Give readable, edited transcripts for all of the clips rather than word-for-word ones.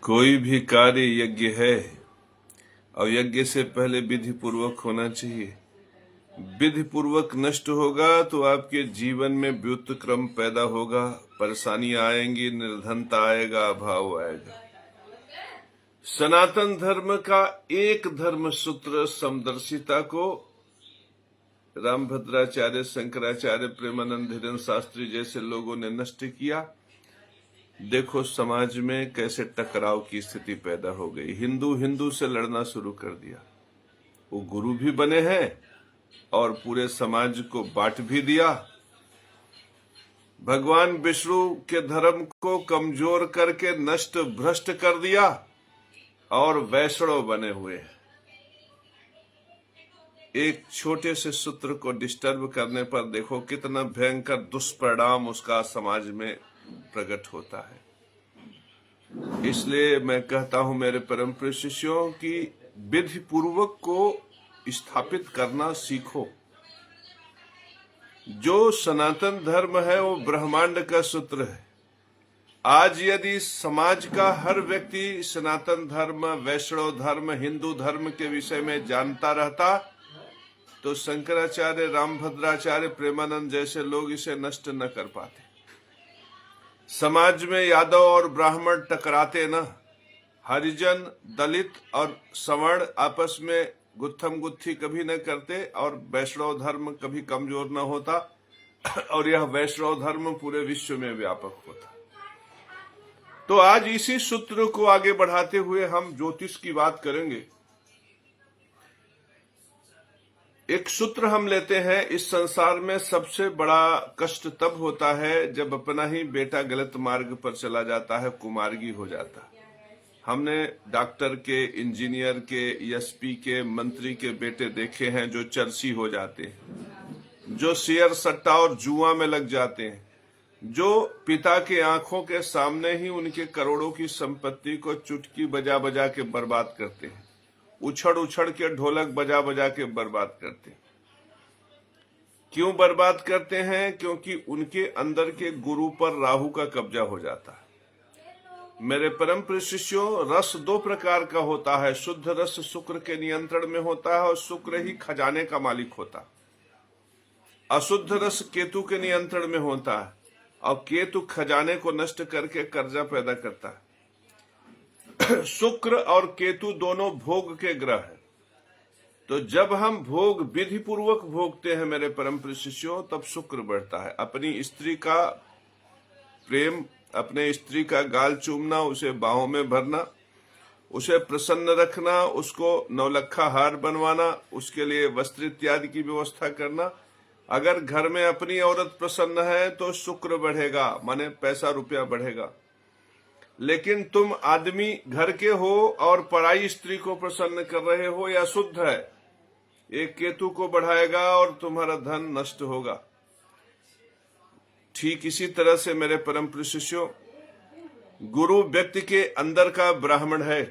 कोई भी कार्य यज्ञ है और यज्ञ से पहले विधि पूर्वक होना चाहिए। विधि पूर्वक नष्ट होगा तो आपके जीवन में व्युत्क्रम पैदा होगा, परेशानियां आएंगी, निर्धनता आएगा, अभाव आएगा। सनातन धर्म का एक धर्म सूत्र समदर्शिता को रामभद्राचार्य, शंकराचार्य, प्रेमानंद, धीरेन्द्र शास्त्री जैसे लोगों ने नष्ट किया। देखो समाज में कैसे टकराव की स्थिति पैदा हो गई। हिंदू हिंदू से लड़ना शुरू कर दिया। वो गुरु भी बने हैं और पूरे समाज को बांट भी दिया। भगवान विष्णु के धर्म को कमजोर करके नष्ट भ्रष्ट कर दिया और वैष्णव बने हुए हैं। एक छोटे से सूत्र को डिस्टर्ब करने पर देखो कितना भयंकर दुष्परिणाम उसका समाज में प्रकट होता है। इसलिए मैं कहता हूं मेरे परम प्रिय शिष्यों की विधि पूर्वक को स्थापित करना सीखो। जो सनातन धर्म है वो ब्रह्मांड का सूत्र है। आज यदि समाज का हर व्यक्ति सनातन धर्म, वैष्णव धर्म, हिंदू धर्म के विषय में जानता रहता तो शंकराचार्य, रामभद्राचार्य, प्रेमानंद जैसे लोग इसे नष्ट न कर पाते। समाज में यादव और ब्राह्मण टकराते न, हरिजन, दलित और सवर्ण आपस में गुत्थम गुत्थी कभी न करते और वैष्णव धर्म कभी कमजोर न होता और यह वैष्णव धर्म पूरे विश्व में व्यापक होता। तो आज इसी सूत्र को आगे बढ़ाते हुए हम ज्योतिष की बात करेंगे। एक सूत्र हम लेते हैं, इस संसार में सबसे बड़ा कष्ट तब होता है जब अपना ही बेटा गलत मार्ग पर चला जाता है, कुमार्गी हो जाता है। हमने डॉक्टर के, इंजीनियर के, एसपी के, मंत्री के बेटे देखे हैं जो चर्सी हो जाते हैं, जो शेयर सट्टा और जुआ में लग जाते हैं, जो पिता के आंखों के सामने ही उनके करोड़ों की संपत्ति को चुटकी बजा बजा के बर्बाद करते हैं, उछड़ उछड़ के ढोलक बजा बजा के बर्बाद करते हैं। क्यों बर्बाद करते हैं? क्योंकि उनके अंदर के गुरु पर राहु का कब्जा हो जाता है। मेरे परम प्रिय शिष्यों, रस दो प्रकार का होता है। शुद्ध रस शुक्र के नियंत्रण में होता है और शुक्र ही खजाने का मालिक होता है। अशुद्ध रस केतु के नियंत्रण में होता है और केतु खजाने को नष्ट करके कर्जा पैदा करता है। शुक्र और केतु दोनों भोग के ग्रह हैं। तो जब हम भोग विधि पूर्वक भोगते हैं मेरे परम प्रिय शिष्यों, तब शुक्र बढ़ता है। अपनी स्त्री का प्रेम, अपने स्त्री का गाल चूमना, उसे बाहों में भरना, उसे प्रसन्न रखना, उसको नौलखा हार बनवाना, उसके लिए वस्त्र इत्यादि की व्यवस्था करना। अगर घर में अपनी औरत प्रसन्न है तो शुक्र बढ़ेगा, माने पैसा रुपया बढ़ेगा। लेकिन तुम आदमी घर के हो और पराई स्त्री को प्रसन्न कर रहे हो, यह अशुद्ध है। एक केतु को बढ़ाएगा और तुम्हारा धन नष्ट होगा। ठीक इसी तरह से मेरे परम प्रिय शिष्यों, गुरु व्यक्ति के अंदर का ब्राह्मण है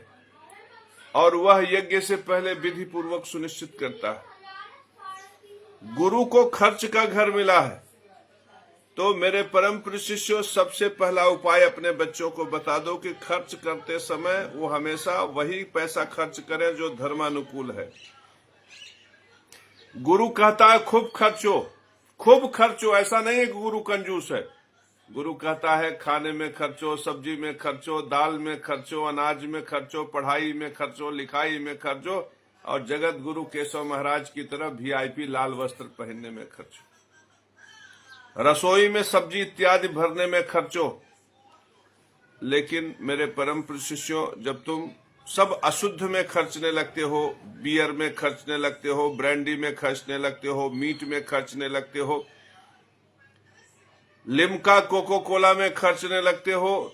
और वह यज्ञ से पहले विधि पूर्वक सुनिश्चित करता है। गुरु को खर्च का घर मिला है तो मेरे परम प्रिय शिष्यों, सबसे पहला उपाय अपने बच्चों को बता दो कि खर्च करते समय वो हमेशा वही पैसा खर्च करें जो धर्मानुकूल है। गुरु कहता है खूब खर्चो, खूब खर्चो। ऐसा नहीं है कि गुरु कंजूस है। गुरु कहता है खाने में खर्चो, सब्जी में खर्चो, दाल में खर्चो, अनाज में खर्चो, पढ़ाई में खर्चो, लिखाई में खर्चो और जगत गुरु केशव महाराज की तरह वीआईपी लाल वस्त्र पहनने में खर्चो, रसोई में सब्जी इत्यादि भरने में खर्चो। लेकिन मेरे परम प्रिय शिष्यों, जब तुम सब अशुद्ध में खर्चने लगते हो, बियर में खर्चने लगते हो, ब्रांडी में खर्चने लगते हो, मीट में खर्चने लगते हो, लिम्का कोको कोला में खर्चने लगते हो,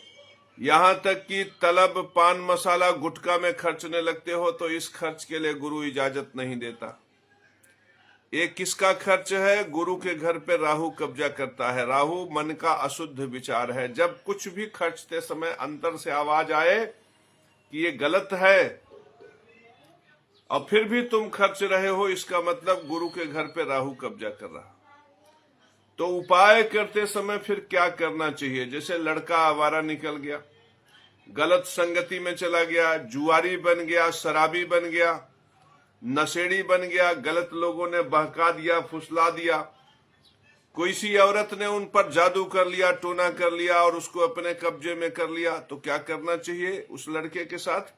यहां तक कि तलब, पान मसाला, गुटखा में खर्चने लगते हो, तो इस खर्च के लिए गुरु इजाजत नहीं देता। एक किसका खर्च है? गुरु के घर पे राहु कब्जा करता है। राहु मन का अशुद्ध विचार है। जब कुछ भी खर्चते समय अंतर से आवाज आए कि ये गलत है और फिर भी तुम खर्च रहे हो, इसका मतलब गुरु के घर पे राहु कब्जा कर रहा। तो उपाय करते समय फिर क्या करना चाहिए? जैसे लड़का आवारा निकल गया, गलत संगति में चला गया, जुआरी बन गया, शराबी बन गया, नशेड़ी बन गया, गलत लोगों ने बहका दिया, फुसला दिया, कोई सी औरत ने उन पर जादू कर लिया, टोना कर लिया और उसको अपने कब्जे में कर लिया, तो क्या करना चाहिए उस लड़के के साथ?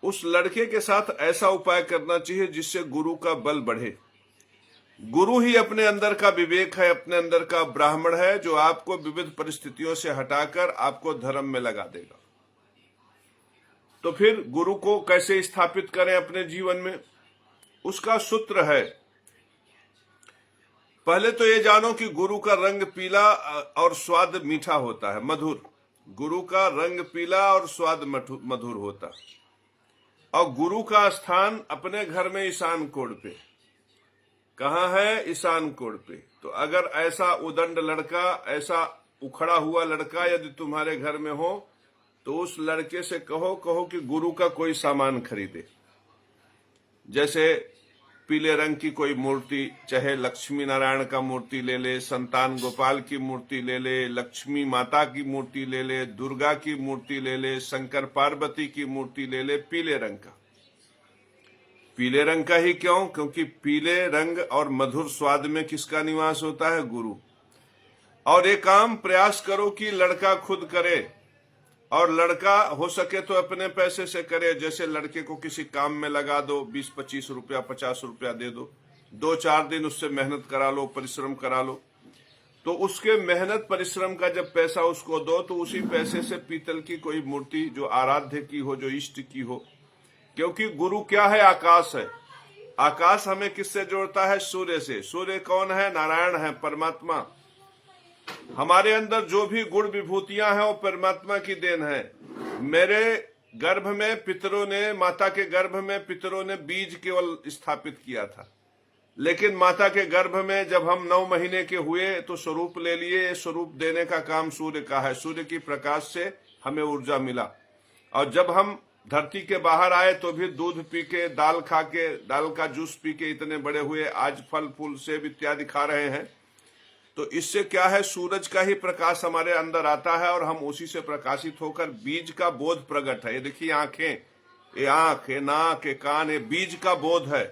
उस लड़के के साथ ऐसा उपाय करना चाहिए जिससे गुरु का बल बढ़े। गुरु ही अपने अंदर का विवेक है, अपने अंदर का ब्राह्मण है, जो आपको विविध परिस्थितियों से हटाकर आपको धर्म में लगा देगा। तो फिर गुरु को कैसे स्थापित करें अपने जीवन में? उसका सूत्र है, पहले तो ये जानो कि गुरु का रंग पीला और स्वाद मीठा होता है, मधुर। गुरु का रंग पीला और स्वाद मधुर होता। और गुरु का स्थान अपने घर में ईशान कोण पे। कहाँ है? ईशान कोण पे। तो अगर ऐसा उदंड लड़का, ऐसा उखड़ा हुआ लड़का यदि तुम्हारे घर में हो, तो उस लड़के से कहो कि गुरु का कोई सामान खरीदे। जैसे पीले रंग की कोई मूर्ति, चाहे लक्ष्मी नारायण का मूर्ति ले ले, संतान गोपाल की मूर्ति ले ले, लक्ष्मी माता की मूर्ति ले ले, दुर्गा की मूर्ति ले ले, शंकर पार्वती की मूर्ति ले ले, पीले रंग का। पीले रंग का ही क्यों? क्योंकि पीले रंग और मधुर स्वाद में किसका निवास होता है? गुरु। और एक काम प्रयास करो कि लड़का खुद करे, और लड़का हो सके तो अपने पैसे से करे। जैसे लड़के को किसी काम में लगा दो, 20-25 रुपया, 50 रुपया दे दो, 2-4 दिन उससे मेहनत करा लो, परिश्रम करा लो। तो उसके मेहनत परिश्रम का जब पैसा उसको दो, तो उसी पैसे से पीतल की कोई मूर्ति जो आराध्य की हो, जो इष्ट की हो। क्योंकि गुरु क्या है? आकाश है। आकाश हमें किससे जोड़ता है? सूर्य से। सूर्य कौन है? नारायण है, परमात्मा। हमारे अंदर जो भी गुण विभूतियां हैं वो परमात्मा की देन है। मेरे गर्भ में पितरों ने, माता के गर्भ में पितरों ने बीज केवल स्थापित किया था, लेकिन माता के गर्भ में जब हम 9 महीने के हुए तो स्वरूप ले लिए। स्वरूप देने का काम सूर्य का है। सूर्य की प्रकाश से हमें ऊर्जा मिला। और जब हम धरती के बाहर आए तो भी दूध पी के, दाल खा के, दाल का जूस पी के इतने बड़े हुए। आज फल फूल सेब इत्यादि खा रहे हैं। तो इससे क्या है? सूरज का ही प्रकाश हमारे अंदर आता है और हम उसी से प्रकाशित होकर बीज का बोध प्रकट है। ये देखिए आंखें, ये आंख, ये नाक, ये कान, ये बीज का बोध है।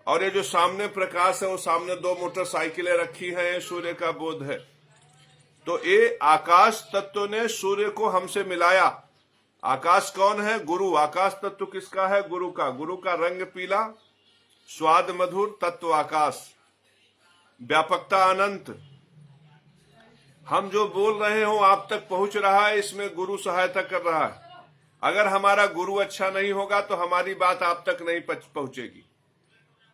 और ये जो सामने प्रकाश है, वो सामने 2 मोटरसाइकिलें रखी हैं, ये सूर्य का बोध है। तो ये आकाश तत्व ने सूर्य को हमसे मिलाया। आकाश कौन है? गुरु। आकाश तत्व किसका है? गुरु का। गुरु का रंग पीला, स्वाद मधुर, तत्व आकाश, व्यापकता अनंत। हम जो बोल रहे हो आप तक पहुंच रहा है, इसमें गुरु सहायता कर रहा है। अगर हमारा गुरु अच्छा नहीं होगा तो हमारी बात आप तक नहीं पहुंचेगी।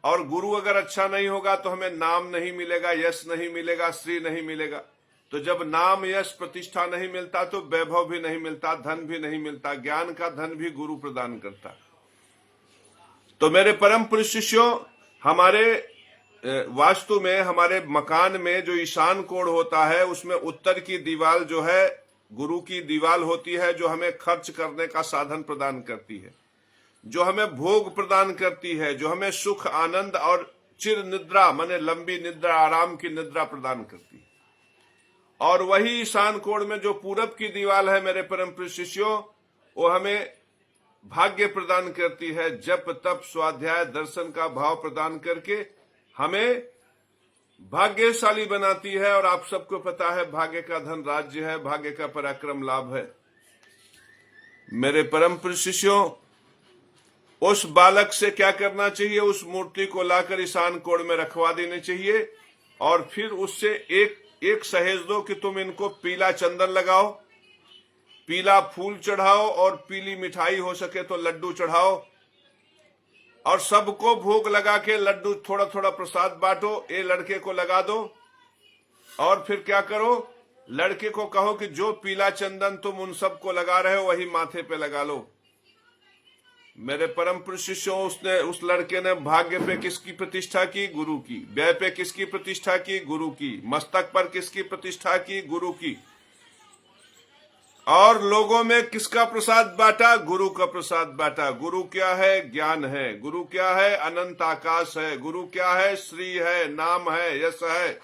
और गुरु अगर अच्छा नहीं होगा तो हमें नाम नहीं मिलेगा, यश नहीं मिलेगा, श्री नहीं मिलेगा। तो जब नाम, यश, प्रतिष्ठा नहीं मिलता तो वैभव भी नहीं मिलता, धन भी नहीं मिलता। ज्ञान का धन भी गुरु प्रदान करता। तो मेरे परम प्रिय शिष्यों, हमारे वास्तु में, हमारे मकान में जो ईशान कोण होता है, उसमें उत्तर की दीवार जो है गुरु की दीवार होती है, जो हमें खर्च करने का साधन प्रदान करती है, जो हमें भोग प्रदान करती है, जो हमें सुख, आनंद और चिर निद्रा, माने लंबी निद्रा, आराम की निद्रा प्रदान करती है। और वही ईशान कोण में जो पूरब की दीवार है मेरे परम प्रिय शिष्यों, वो हमें भाग्य प्रदान करती है। जप, तप, स्वाध्याय, दर्शन का भाव प्रदान करके हमें भाग्यशाली बनाती है। और आप सबको पता है, भाग्य का धन राज्य है, भाग्य का पराक्रम लाभ है। मेरे परम प्रिय शिष्यों, उस बालक से क्या करना चाहिए? उस मूर्ति को लाकर ईशान कोण में रखवा देनी चाहिए। और फिर उससे एक सहेज दो कि तुम इनको पीला चंदन लगाओ, पीला फूल चढ़ाओ, और पीली मिठाई हो सके तो लड्डू चढ़ाओ, और सबको भोग लगा के लड्डू थोड़ा थोड़ा प्रसाद बांटो। ये लड़के को लगा दो। और फिर क्या करो? लड़के को कहो कि जो पीला चंदन तुम उन सबको लगा रहे हो वही माथे पे लगा लो। मेरे परम प्रिय शिष्यों, उस लड़के ने भाग्य पे किसकी प्रतिष्ठा की? गुरु की। व्यय पे किसकी प्रतिष्ठा की? गुरु की। मस्तक पर किसकी प्रतिष्ठा की? गुरु की। और लोगों में किसका प्रसाद बांटा? गुरु का प्रसाद बांटा। गुरु क्या है? ज्ञान है। गुरु क्या है? अनंत आकाश है। गुरु क्या है? श्री है, नाम है, यश है।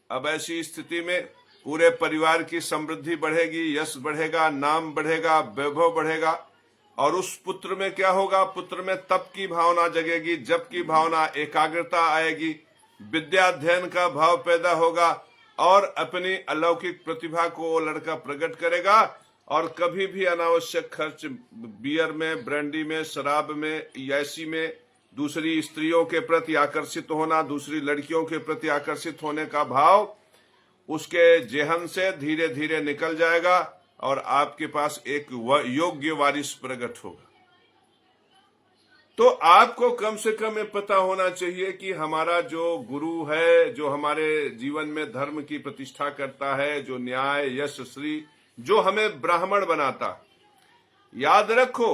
अब ऐसी स्थिति में पूरे परिवार की समृद्धि बढ़ेगी, यश बढ़ेगा, नाम बढ़ेगा, वैभव बढ़ेगा। और उस पुत्र में क्या होगा? पुत्र में तप की भावना जगेगी, जप की भावना, एकाग्रता आएगी, विद्या अध्ययन का भाव पैदा होगा और अपनी अलौकिक प्रतिभा को वो लड़का प्रकट करेगा। और कभी भी अनावश्यक खर्च बियर में, ब्रांडी में, शराब में, यासी में, दूसरी स्त्रियों के प्रति आकर्षित होना, दूसरी लड़कियों के प्रति आकर्षित होने का भाव उसके जेहन से धीरे धीरे निकल जाएगा और आपके पास एक योग्य वारिस प्रकट होगा। तो आपको कम से कम ये पता होना चाहिए कि हमारा जो गुरु है, जो हमारे जीवन में धर्म की प्रतिष्ठा करता है, जो न्याय, यश, श्री, जो हमें ब्राह्मण बनाता, याद रखो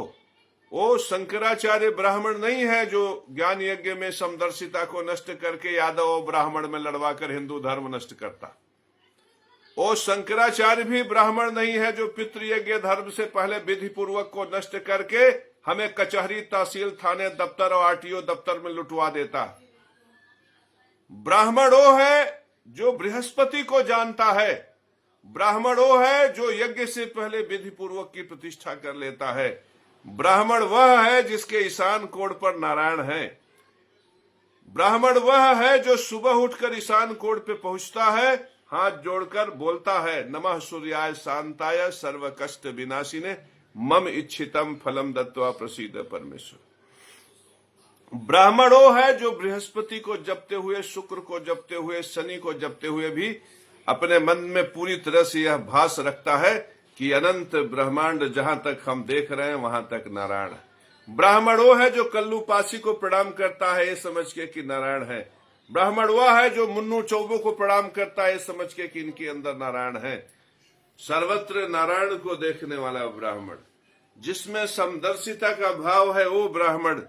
वो शंकराचार्य ब्राह्मण नहीं है जो ज्ञान यज्ञ में समदर्शिता को नष्ट करके यादव ब्राह्मण में लड़वा कर हिंदू धर्म नष्ट करता। वो शंकराचार्य भी ब्राह्मण नहीं है जो पितृयज्ञ धर्म से पहले विधि पूर्वक को नष्ट करके हमें कचहरी, तहसील, थाने, दफ्तर और आरटीओ दफ्तर में लुटवा देता। ब्राह्मण वो है जो बृहस्पति को जानता है, ब्राह्मण वो है जो यज्ञ से पहले विधि पूर्वक की प्रतिष्ठा कर लेता है, ब्राह्मण वह है जिसके ईशान कोण पर नारायण है, ब्राह्मण वह है जो सुबह उठकर ईशान कोण पे पहुंचता है, हाथ जोड़कर बोलता है नमः सूर्याय शांताय सर्व कष्ट विनाशिने मम इच्छितम फलम दत्वा प्रसीद परमेश्वर। ब्राह्मण वो है जो बृहस्पति को जपते हुए, शुक्र को जपते हुए, शनि को जपते हुए भी अपने मन में पूरी तरह से यह भास रखता है कि अनंत ब्रह्मांड जहां तक हम देख रहे हैं वहां तक नारायण है। ब्राह्मण वो है जो कल्लू पासी को प्रणाम करता है ये समझ के कि नारायण है। ब्राह्मण वह है जो मुन्नू चौबों को प्रणाम करता है समझ के कि इनके अंदर नारायण है। सर्वत्र नारायण को देखने वाला ब्राह्मण, जिसमें समदर्शिता का भाव है वो ब्राह्मण,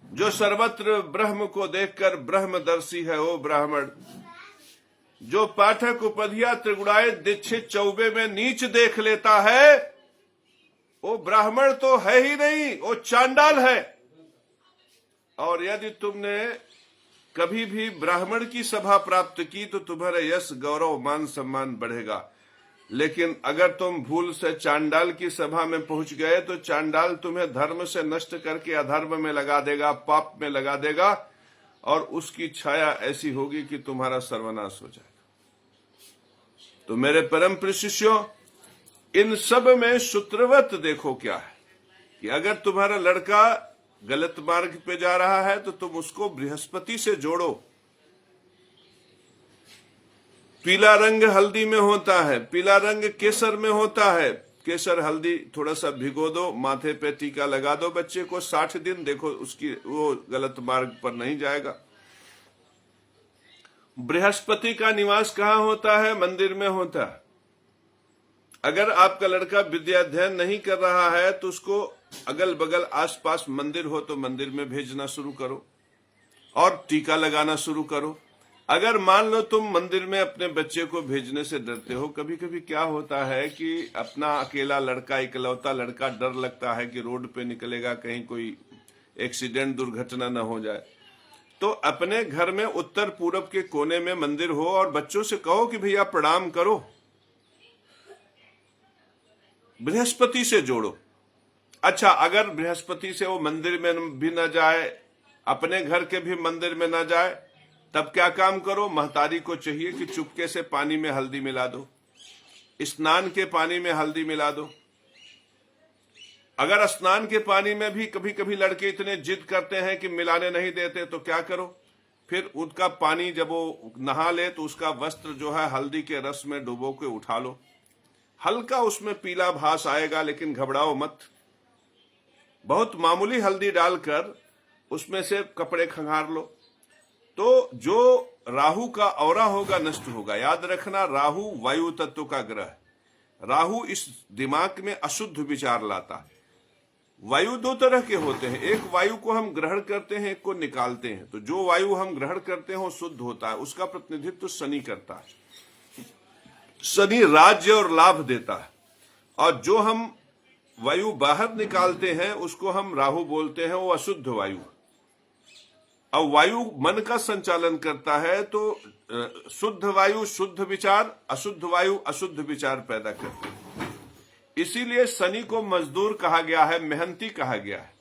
जो सर्वत्र ब्रह्म को देखकर ब्रह्मदर्शी है वो ब्राह्मण, जो पाठक उपधिया त्रिगुणाय दीक्षित चौबे में नीच देख लेता है वो ब्राह्मण तो है ही नहीं, वो चांडाल है। और यदि तुमने कभी भी ब्राह्मण की सभा प्राप्त की तो तुम्हारा यश, गौरव, मान सम्मान बढ़ेगा। लेकिन अगर तुम भूल से चांडाल की सभा में पहुंच गए तो चांडाल तुम्हें धर्म से नष्ट करके अधर्म में लगा देगा, पाप में लगा देगा और उसकी छाया ऐसी होगी कि तुम्हारा सर्वनाश हो जाएगा। तो मेरे परम प्रिय शिष्यों, इन सब में सूत्रवत देखो क्या है कि अगर तुम्हारा लड़का गलत मार्ग पे जा रहा है तो तुम उसको बृहस्पति से जोड़ो। पीला रंग हल्दी में होता है, पीला रंग केसर में होता है। केसर हल्दी थोड़ा सा भिगो दो, माथे पे टीका लगा दो बच्चे को, 60 दिन देखो उसकी वो गलत मार्ग पर नहीं जाएगा। बृहस्पति का निवास कहाँ होता है? मंदिर में होता है। अगर आपका लड़का विद्या अध्ययन नहीं कर रहा है तो उसको अगल बगल आसपास मंदिर हो तो मंदिर में भेजना शुरू करो और टीका लगाना शुरू करो। अगर मान लो तुम मंदिर में अपने बच्चे को भेजने से डरते हो, कभी कभी क्या होता है कि अपना अकेला लड़का, इकलौता लड़का, डर लगता है कि रोड पे निकलेगा कहीं कोई एक्सीडेंट, दुर्घटना न हो जाए, तो अपने घर में उत्तर पूरब के कोने में मंदिर हो और बच्चों से कहो कि भैया प्रणाम करो, बृहस्पति से जोड़ो। अच्छा, अगर बृहस्पति से वो मंदिर में भी न जाए, अपने घर के भी मंदिर में न जाए, तब क्या काम करो? महतारी को चाहिए कि चुपके से पानी में हल्दी मिला दो, स्नान के पानी में हल्दी मिला दो। अगर स्नान के पानी में भी कभी कभी लड़के इतने जिद करते हैं कि मिलाने नहीं देते तो क्या करो? फिर उनका पानी जब वो नहा ले तो उसका वस्त्र जो है हल्दी के रस में डुबो के उठा लो। हल्का उसमें पीला भास आएगा, लेकिन घबराओ मत। बहुत मामूली हल्दी डालकर उसमें से कपड़े खंगार लो तो जो राहु का औरा होगा नष्ट होगा। याद रखना, राहु वायु तत्व का ग्रह है। राहु इस दिमाग में अशुद्ध विचार लाता है। वायु दो तरह के होते हैं, एक वायु को हम ग्रहण करते हैं, एक को निकालते हैं। तो जो वायु हम ग्रहण करते हैं वो शुद्ध होता है, उसका प्रतिनिधित्व शनि करता है। शनि राज्य और लाभ देता है। और जो हम वायु बाहर निकालते हैं उसको हम राहु बोलते हैं, वो अशुद्ध वायु। अब वायु मन का संचालन करता है, तो शुद्ध वायु शुद्ध विचार, अशुद्ध वायु अशुद्ध विचार पैदा करती है। इसीलिए शनि को मजदूर कहा गया है, मेहनती कहा गया है।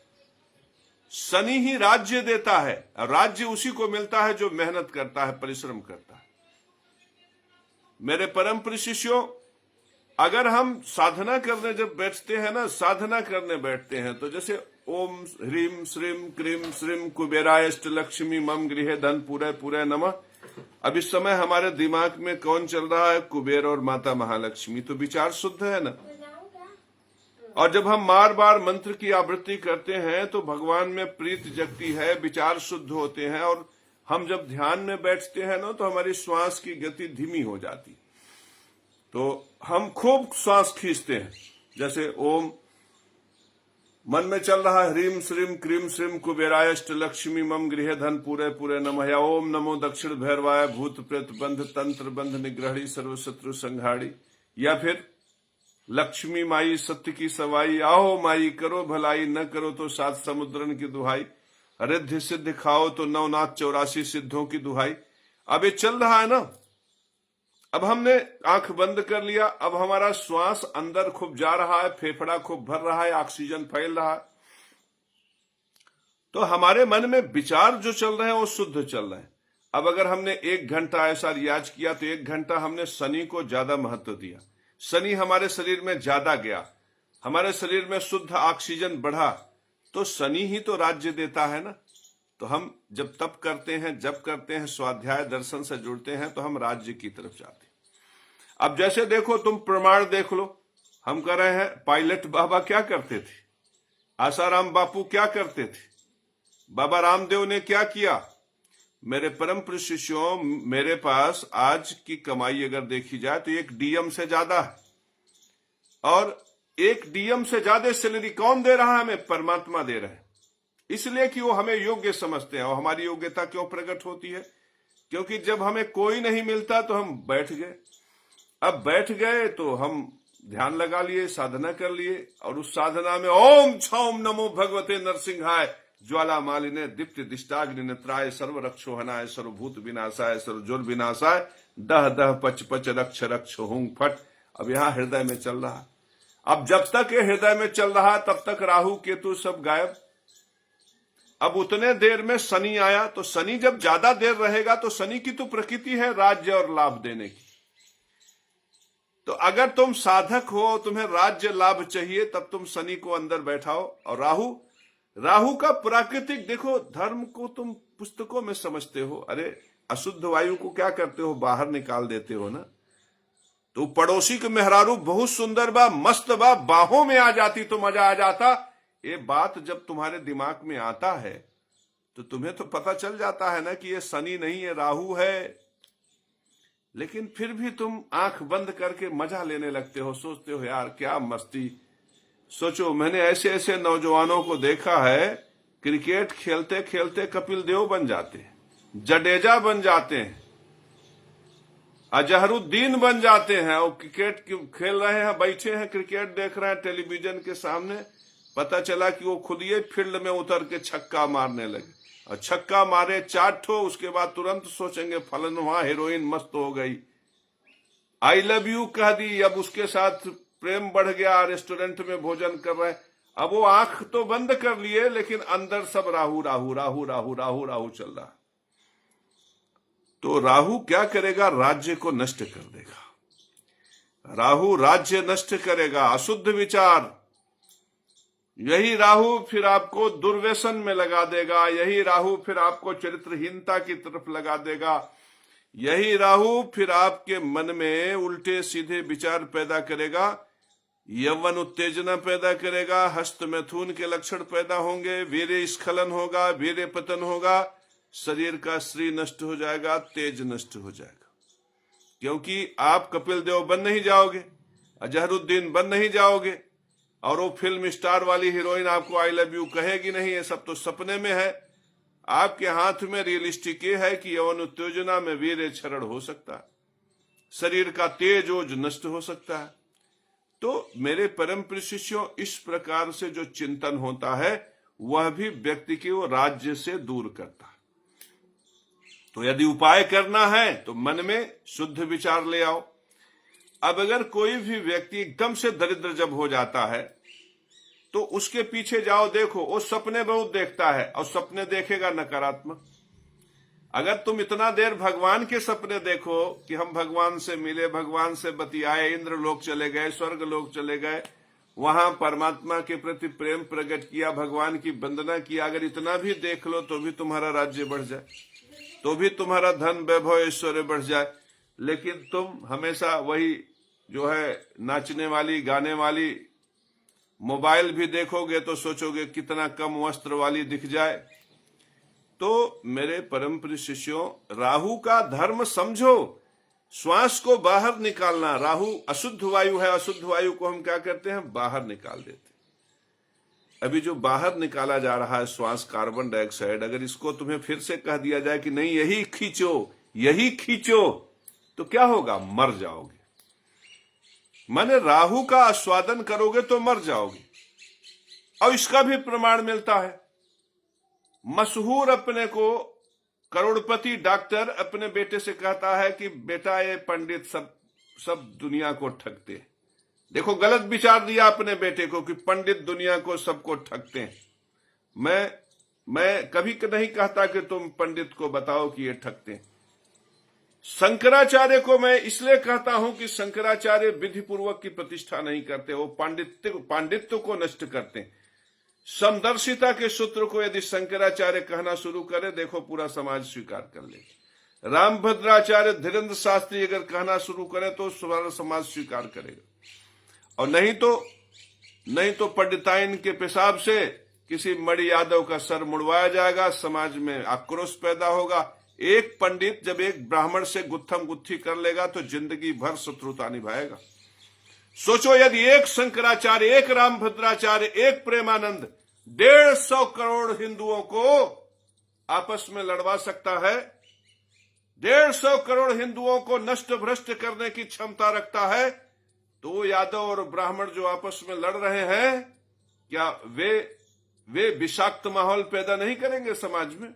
शनि ही राज्य देता है, राज्य उसी को मिलता है जो मेहनत करता है, परिश्रम करता है। मेरे परम प्रिय शिष्यों, अगर हम साधना करने जब बैठते हैं ना, साधना करने बैठते हैं, तो जैसे ओम ह्रीम श्रीम क्रीम श्रीम कुबेराय अष्टलक्ष्मी मम गृहे धन पूरे पूरे नमः। अब इस समय हमारे दिमाग में कौन चल रहा है? कुबेर और माता महालक्ष्मी। तो विचार शुद्ध है ना। और जब हम बार बार मंत्र की आवृत्ति करते हैं तो भगवान में प्रीत जगती है, विचार शुद्ध होते हैं। और हम जब ध्यान में बैठते हैं ना, तो हमारी श्वास की गति धीमी हो जाती, तो हम खूब श्वास खींचते हैं। जैसे ओम मन में चल रहा है, ह्रीम श्रीम क्रीम श्रीम कुबेराय अष्टलक्ष्मी मम गृहे धन पूरे पूरे नमः, या ओम नमो दक्षिण भैरवाय भूत प्रेत बंध तंत्र बंध निग्रहणी सर्व शत्रु संघाड़ी, या फिर लक्ष्मी माई सत्य की सवाई, आओ माई करो भलाई, न करो तो सात समुद्रन की दुहाई, रिद्धि सिद्ध खाओ तो नवनाथ 84 सिद्धों की दुहाई। अब ये चल रहा है ना। अब हमने आंख बंद कर लिया, अब हमारा श्वास अंदर खूब जा रहा है, फेफड़ा खूब भर रहा है, ऑक्सीजन फैल रहा है, तो हमारे मन में विचार जो चल रहे हैं वो शुद्ध चल रहे हैं। अब अगर हमने 1 घंटा ऐसा रियाज किया, तो 1 घंटा हमने शनि को ज्यादा महत्व दिया, शनि हमारे शरीर में ज्यादा गया, हमारे शरीर में शुद्ध ऑक्सीजन बढ़ा, तो शनि ही तो राज्य देता है ना। तो हम जब तप करते हैं, जब करते हैं, स्वाध्याय दर्शन से जुड़ते हैं, तो हम राज्य की तरफ जाते हैं। अब जैसे देखो, तुम प्रमाण देख लो, हम कह रहे हैं पायलट बाबा क्या करते थे, आसाराम बापू क्या करते थे, बाबा रामदेव ने क्या किया। मेरे परम प्रिय शिष्यों, मेरे पास आज की कमाई अगर देखी जाए तो 1 डीएम से ज्यादा है, और 1 डीएम से ज्यादा सैलरी कौन दे रहा है हमें? परमात्मा दे रहे हैं। इसलिए कि वो हमें योग्य समझते हैं। और हमारी योग्यता क्यों प्रकट होती है? क्योंकि जब हमें कोई नहीं मिलता तो हम बैठ गए। अब बैठ गए तो हम ध्यान लगा लिए, साधना कर लिए, और उस साधना में ओम छौम नमो भगवते नरसिंहाय ज्वाला मालिने दीप्ति दिष्टाग्नि नेत्राय सर्व रक्षोहनाय सर्वभूत विनाशाय सर्वजुर विनाशाय दह दह पच पच रक्ष रक्ष हुं फट। अब यहां हृदय में चल रहा। अब जब तक ये हृदय में चल रहा, तब तक राहु केतु सब गायब। अब उतने देर में शनि आया, तो शनि जब ज्यादा देर रहेगा, तो शनि की तो प्रकृति है राज्य और लाभ देने की। तो अगर तुम साधक हो, तुम्हें राज्य लाभ चाहिए, तब तुम शनि को अंदर बैठाओ। और राहु का प्राकृतिक देखो, धर्म को तुम पुस्तकों में समझते हो, अरे अशुद्ध वायु को क्या करते हो? बाहर निकाल देते हो ना। तो पड़ोसी के मेहरारू बहुत सुंदर बा, मस्त बा, बाहों में आ जाती तो मजा आ जाता। ये बात जब तुम्हारे दिमाग में आता है, तो तुम्हें तो पता चल जाता है ना कि ये शनि नहीं, ये राहु है। लेकिन फिर भी तुम आंख बंद करके मजा लेने लगते हो, सोचते हो यार क्या मस्ती। सोचो, मैंने ऐसे ऐसे नौजवानों को देखा है, क्रिकेट खेलते खेलते कपिल देव बन जाते हैं, जडेजा बन जाते हैं, अजहरुद्दीन बन जाते हैं, और क्रिकेट खेल रहे हैं, बैठे हैं, क्रिकेट देख रहे हैं टेलीविजन के सामने। पता चला कि वो खुद ये फील्ड में उतर के छक्का मारने लगे, और छक्का मारे 4 ठो, उसके बाद तुरंत सोचेंगे फलनवा हीरोइन मस्त हो गई, आई लव यू कह दी। अब उसके साथ प्रेम बढ़ गया, रेस्टोरेंट में भोजन कर रहे। अब वो आंख तो बंद कर लिए, लेकिन अंदर सब राहु राहु राहु राहु राहु राहु चल रहा। तो राहु क्या करेगा? राज्य को नष्ट कर देगा। राहु राज्य नष्ट करेगा, अशुद्ध विचार। यही राहु फिर आपको दुर्व्यसन में लगा देगा, यही राहु फिर आपको चरित्रहीनता की तरफ लगा देगा, यही राहु फिर आपके मन में उल्टे सीधे विचार पैदा करेगा, यौवन उत्तेजना पैदा करेगा, हस्त मैथुन के लक्षण पैदा होंगे, वीर्य स्खलन होगा, वीर्य पतन होगा, शरीर का श्री नष्ट हो जाएगा, तेज नष्ट हो जाएगा। क्योंकि आप कपिल देव बन नहीं जाओगे, अजहरुद्दीन बन नहीं जाओगे, और वो फिल्म स्टार वाली हीरोइन आपको आई लव यू कहेगी नहीं। ये सब तो सपने में है। आपके हाथ में रियलिस्टिक ये है कि यौवन उत्तेजना में वीर्य क्षरण हो सकता है, शरीर का तेज ओज नष्ट हो सकता है। तो मेरे परम प्रिय शिष्यों, इस प्रकार से जो चिंतन होता है, वह भी व्यक्ति के वो राज्य से दूर करता है। तो यदि उपाय करना है तो मन में शुद्ध विचार ले आओ। अब अगर कोई भी व्यक्ति एकदम से दरिद्र जब हो जाता है तो उसके पीछे जाओ, देखो वो सपने बहुत देखता है और सपने देखेगा नकारात्मक। अगर तुम इतना देर भगवान के सपने देखो कि हम भगवान से मिले, भगवान से बतियाए, इंद्र लोक चले गए, स्वर्ग लोक चले गए, वहां परमात्मा के प्रति प्रेम प्रकट किया, भगवान की वंदना किया, अगर इतना भी देख लो तो भी तुम्हारा राज्य बढ़ जाए, तो भी तुम्हारा धन वैभव ऐश्वर्य बढ़ जाए। लेकिन तुम हमेशा वही जो है नाचने वाली, गाने वाली, मोबाइल भी देखोगे तो सोचोगे कितना कम वस्त्र वाली दिख जाए। तो मेरे परम प्रिय शिष्यों, राहु का धर्म समझो, श्वास को बाहर निकालना। राहु अशुद्ध वायु है, अशुद्ध वायु को हम क्या करते हैं, बाहर निकाल देते हैं। अभी जो बाहर निकाला जा रहा है श्वास, कार्बन डाइऑक्साइड, अगर इसको तुम्हें फिर से कह दिया जाए कि नहीं यही खींचो, यही खींचो, तो क्या होगा, मर जाओगे। माने राहु का आस्वादन करोगे तो मर जाओगे। और इसका भी प्रमाण मिलता है। मशहूर अपने को करोड़पति डॉक्टर अपने बेटे से कहता है कि बेटा ये पंडित सब दुनिया को ठगते हैं। देखो गलत विचार दिया अपने बेटे को कि पंडित दुनिया को सबको ठगते हैं। मैं कभी नहीं कहता कि तुम पंडित को बताओ कि ये ठगते हैं। शंकराचार्य को मैं इसलिए कहता हूं कि शंकराचार्य विधि पूर्वक की प्रतिष्ठा नहीं करते, वो पांडित्य को नष्ट करते हैं। समदर्शिता के सूत्र को यदि शंकराचार्य कहना शुरू करे, देखो पूरा समाज स्वीकार कर ले। रामभद्राचार्य, धीरेन्द्र शास्त्री अगर कहना शुरू करे तो सारा समाज स्वीकार करेगा। और नहीं तो पंडिताइन के पेशाब से किसी मणि यादव का सर मुड़वाया जाएगा, समाज में आक्रोश पैदा होगा। एक पंडित जब एक ब्राह्मण से गुत्थम गुत्थी कर लेगा तो जिंदगी भर शत्रुता निभाएगा। सोचो यदि एक शंकराचार्य, एक रामभद्राचार्य, एक प्रेमानंद 150 करोड़ हिंदुओं को आपस में लड़वा सकता है, 150 करोड़ हिंदुओं को नष्ट भ्रष्ट करने की क्षमता रखता है, तो यादव और ब्राह्मण जो आपस में लड़ रहे हैं, क्या वे विषाक्त माहौल पैदा नहीं करेंगे समाज में?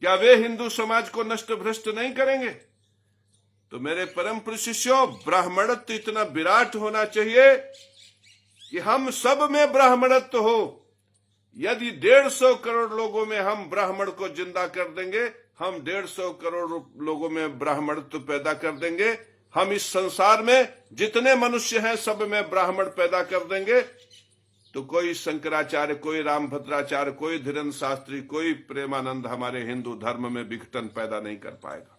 क्या वे हिंदू समाज को नष्ट भ्रष्ट नहीं करेंगे? तो मेरे परम प्रिय शिष्यों, ब्राह्मणत्व इतना विराट होना चाहिए कि हम सब में ब्राह्मणत्व हो। यदि 150 करोड़ लोगों में हम ब्राह्मण को जिंदा कर देंगे, हम 150 करोड़ लोगों में ब्राह्मणत्व पैदा कर देंगे। हम इस संसार में जितने मनुष्य हैं सब में ब्राह्मण पैदा कर देंगे, तो कोई शंकराचार्य, कोई रामभद्राचार्य, कोई धीरेन्द्र शास्त्री, कोई प्रेमानंद हमारे हिंदू धर्म में विघटन पैदा नहीं कर पाएगा।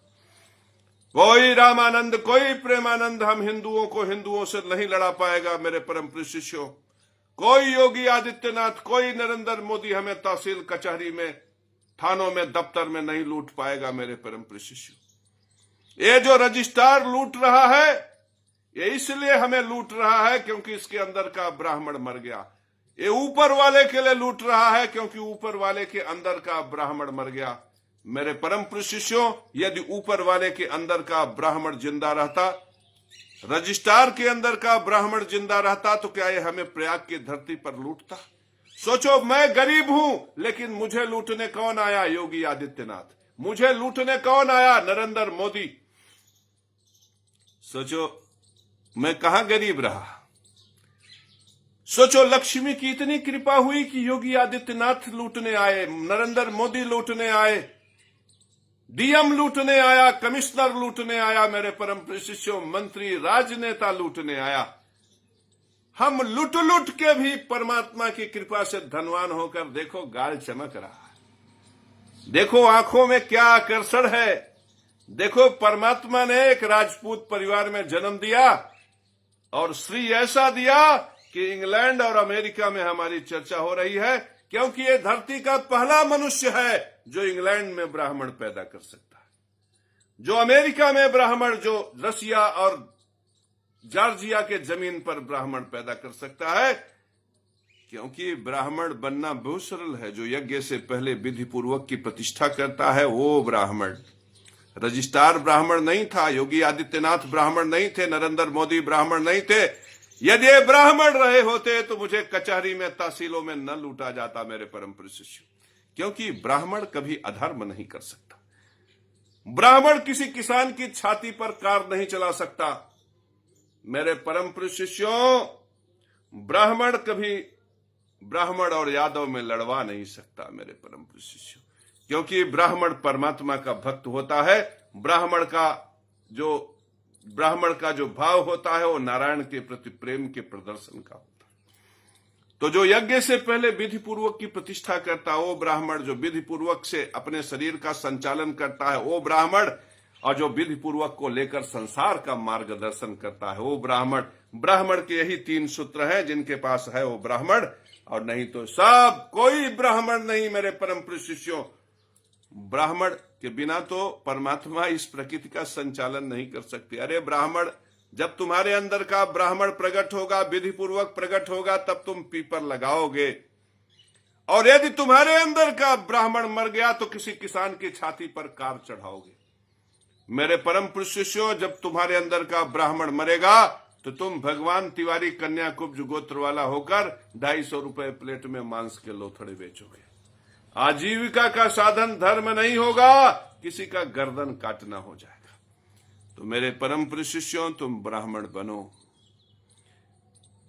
कोई रामानंद, कोई प्रेमानंद हम हिंदुओं को हिंदुओं से नहीं लड़ा पाएगा। मेरे परम प्रिय शिष्यों, कोई योगी आदित्यनाथ, कोई नरेंद्र मोदी हमें तहसील कचहरी में, थानों में, दफ्तर में नहीं लूट पाएगा। मेरे परम प्रिय शिष्यों, ये जो रजिस्ट्रार लूट रहा है, ये इसलिए हमें लूट रहा है क्योंकि इसके अंदर का ब्राह्मण मर गया। ये ऊपर वाले के लिए लूट रहा है क्योंकि ऊपर वाले के अंदर का ब्राह्मण मर गया। मेरे परम प्रिय शिष्यों, यदि ऊपर वाले के अंदर का ब्राह्मण जिंदा रहता, रजिस्ट्रार के अंदर का ब्राह्मण जिंदा रहता, तो क्या ये हमें प्रयाग की धरती पर लूटता? सोचो, मैं गरीब हूं लेकिन मुझे लूटने कौन आया? योगी आदित्यनाथ। मुझे लूटने कौन आया? नरेंद्र मोदी। सोचो मैं कहां गरीब रहा। सोचो लक्ष्मी की इतनी कृपा हुई कि योगी आदित्यनाथ लूटने आए, नरेंद्र मोदी लूटने आए, डीएम लूटने आया, कमिश्नर लूटने आया, मेरे परम प्रिय शिष्यों, मंत्री, राजनेता लूटने आया। हम लूट के भी परमात्मा की कृपा से धनवान होकर देखो गाल चमक रहा है। देखो आंखों में क्या आकर्षण है। देखो परमात्मा ने एक राजपूत परिवार में जन्म दिया और श्री ऐसा दिया कि इंग्लैंड और अमेरिका में हमारी चर्चा हो रही है, क्योंकि ये धरती का पहला मनुष्य है जो इंग्लैंड में ब्राह्मण पैदा कर सकता है, जो अमेरिका में ब्राह्मण, जो रसिया और जॉर्जिया के जमीन पर ब्राह्मण पैदा कर सकता है। क्योंकि ब्राह्मण बनना बहुत सरल है। जो यज्ञ से पहले विधि पूर्वक की प्रतिष्ठा करता है वो ब्राह्मण। रजिस्ट्रार ब्राह्मण नहीं था, योगी आदित्यनाथ ब्राह्मण नहीं थे, नरेंद्र मोदी ब्राह्मण नहीं थे। यदि ये ब्राह्मण रहे होते तो मुझे कचहरी में, तहसीलों में न लूटा जाता। मेरे परम प्रिय शिष्य, क्योंकि ब्राह्मण कभी अधर्म नहीं कर सकता। ब्राह्मण किसी किसान की छाती पर कार नहीं चला सकता। मेरे परम प्रिय शिष्यों, ब्राह्मण कभी ब्राह्मण और यादव में लड़वा नहीं सकता मेरे परम प्रिय शिष्यों, क्योंकि ब्राह्मण परमात्मा का भक्त होता है। ब्राह्मण का जो भाव होता है वो नारायण के प्रति प्रेम के प्रदर्शन का होता है। तो जो यज्ञ से पहले विधि पूर्वक की प्रतिष्ठा करता है वो ब्राह्मण, जो विधि पूर्वक से अपने शरीर का संचालन करता है वो ब्राह्मण, और जो विधि पूर्वक को लेकर संसार का मार्गदर्शन करता है वो ब्राह्मण। ब्राह्मण के यही 3 सूत्र हैं, जिनके पास है वो ब्राह्मण, और नहीं तो सब कोई ब्राह्मण नहीं मेरे परम प्रिय शिष्यों। ब्राह्मण के बिना तो परमात्मा इस प्रकृति का संचालन नहीं कर सकती। अरे ब्राह्मण, जब तुम्हारे अंदर का ब्राह्मण प्रकट होगा, विधि पूर्वक प्रकट होगा, तब तुम पीपर लगाओगे। और यदि तुम्हारे अंदर का ब्राह्मण मर गया तो किसी किसान की छाती पर कार चढ़ाओगे। मेरे परम प्रिय शिष्यों, जब तुम्हारे अंदर का ब्राह्मण मरेगा तो तुम भगवान तिवारी कन्या कुब्ज गोत्र वाला होकर 250 रुपए प्लेट में मांस के लोथड़े बेचोगे। आजीविका का साधन धर्म नहीं होगा, किसी का गर्दन काटना हो जाएगा। तो मेरे परम प्रिय शिष्यों, तुम ब्राह्मण बनो।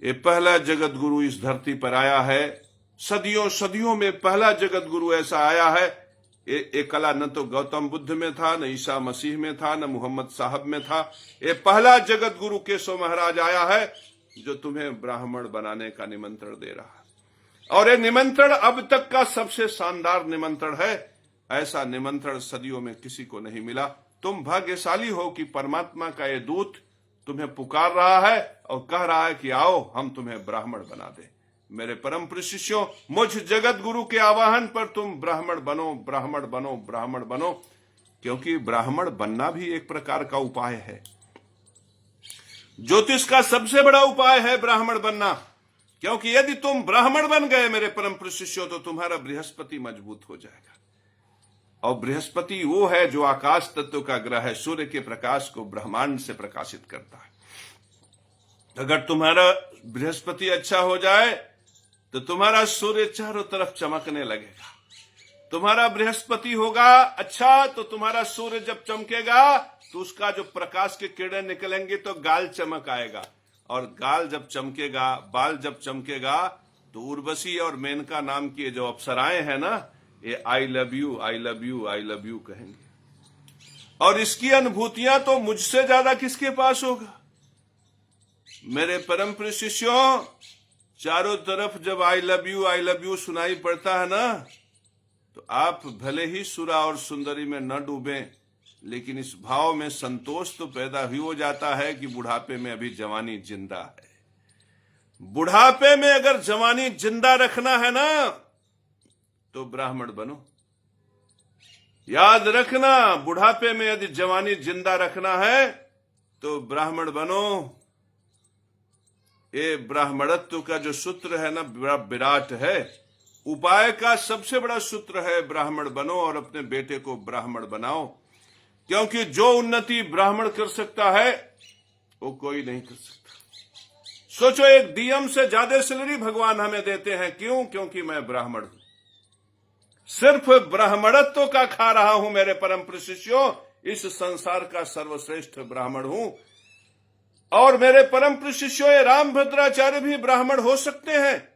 ये पहला जगत गुरु इस धरती पर आया है। सदियों सदियों में पहला जगत गुरु ऐसा आया है। ये कला न तो गौतम बुद्ध में था, न ईसा मसीह में था, न मोहम्मद साहब में था। ये पहला जगत गुरु केशव महाराज आया है जो तुम्हें ब्राह्मण बनाने का निमंत्रण दे रहा है। और ये निमंत्रण अब तक का सबसे शानदार निमंत्रण है। ऐसा निमंत्रण सदियों में किसी को नहीं मिला। तुम भाग्यशाली हो कि परमात्मा का ये दूत तुम्हें पुकार रहा है और कह रहा है कि आओ हम तुम्हें ब्राह्मण बना दें। मेरे परम प्रिय शिष्यों, मुझ जगत गुरु के आवाहन पर तुम ब्राह्मण बनो, ब्राह्मण बनो, ब्राह्मण बनो, क्योंकि ब्राह्मण बनना भी एक प्रकार का उपाय है। ज्योतिष का सबसे बड़ा उपाय है ब्राह्मण बनना, क्योंकि यदि तुम ब्राह्मण बन गए मेरे परम प्रिय शिष्यों तो तुम्हारा बृहस्पति मजबूत हो जाएगा। और बृहस्पति वो है जो आकाश तत्व का ग्रह है, सूर्य के प्रकाश को ब्रह्मांड से प्रकाशित करता है। अगर तुम्हारा बृहस्पति अच्छा हो जाए तो तुम्हारा सूर्य चारों तरफ चमकने लगेगा। तुम्हारा बृहस्पति होगा अच्छा तो तुम्हारा सूर्य जब चमकेगा तो उसका जो प्रकाश के किरणें निकलेंगे तो गाल चमक आएगा, और गाल जब चमकेगा, बाल जब चमकेगा तो उर्वशी और मेनका नाम की जो अप्सराएं हैं ना, ये I love you, I love you, I love you कहेंगे। और इसकी अनुभूतियां तो मुझसे ज्यादा किसके पास होगा। मेरे परम प्रिय शिष्यों, चारों तरफ जब आई लव यू सुनाई पड़ता है ना, तो आप भले ही सुरा और सुंदरी में न डूबे, लेकिन इस भाव में संतोष तो पैदा ही हो जाता है कि बुढ़ापे में अभी जवानी जिंदा है। बुढ़ापे में अगर जवानी जिंदा रखना है ना तो ब्राह्मण बनो। याद रखना, बुढ़ापे में यदि जवानी जिंदा रखना है तो ब्राह्मण बनो। ये ब्राह्मणत्व का जो सूत्र है ना, बड़ा विराट है। उपाय का सबसे बड़ा सूत्र है ब्राह्मण बनो और अपने बेटे को ब्राह्मण बनाओ, क्योंकि जो उन्नति ब्राह्मण कर सकता है वो कोई नहीं कर सकता। सोचो, एक डीएम से ज्यादा सैलरी भगवान हमें देते हैं। क्यों? क्योंकि मैं ब्राह्मण हूं, सिर्फ ब्राह्मणत्व का खा रहा हूं। मेरे परम प्रिय शिष्यों, इस संसार का सर्वश्रेष्ठ ब्राह्मण हूं। और मेरे परम प्रिय शिष्यों, ये रामभद्राचार्य भी ब्राह्मण हो सकते हैं,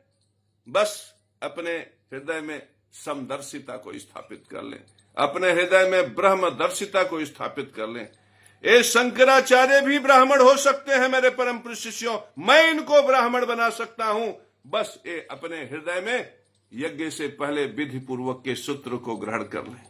बस अपने हृदय में समदर्शिता को स्थापित कर लें, अपने हृदय में ब्रह्मदर्शिता को स्थापित कर लें। ये शंकराचार्य भी ब्राह्मण हो सकते हैं मेरे परम प्रिय शिष्यों। मैं इनको ब्राह्मण बना सकता हूं, बस ये अपने हृदय में यज्ञ से पहले विधि पूर्वक के सूत्र को ग्रहण कर लें।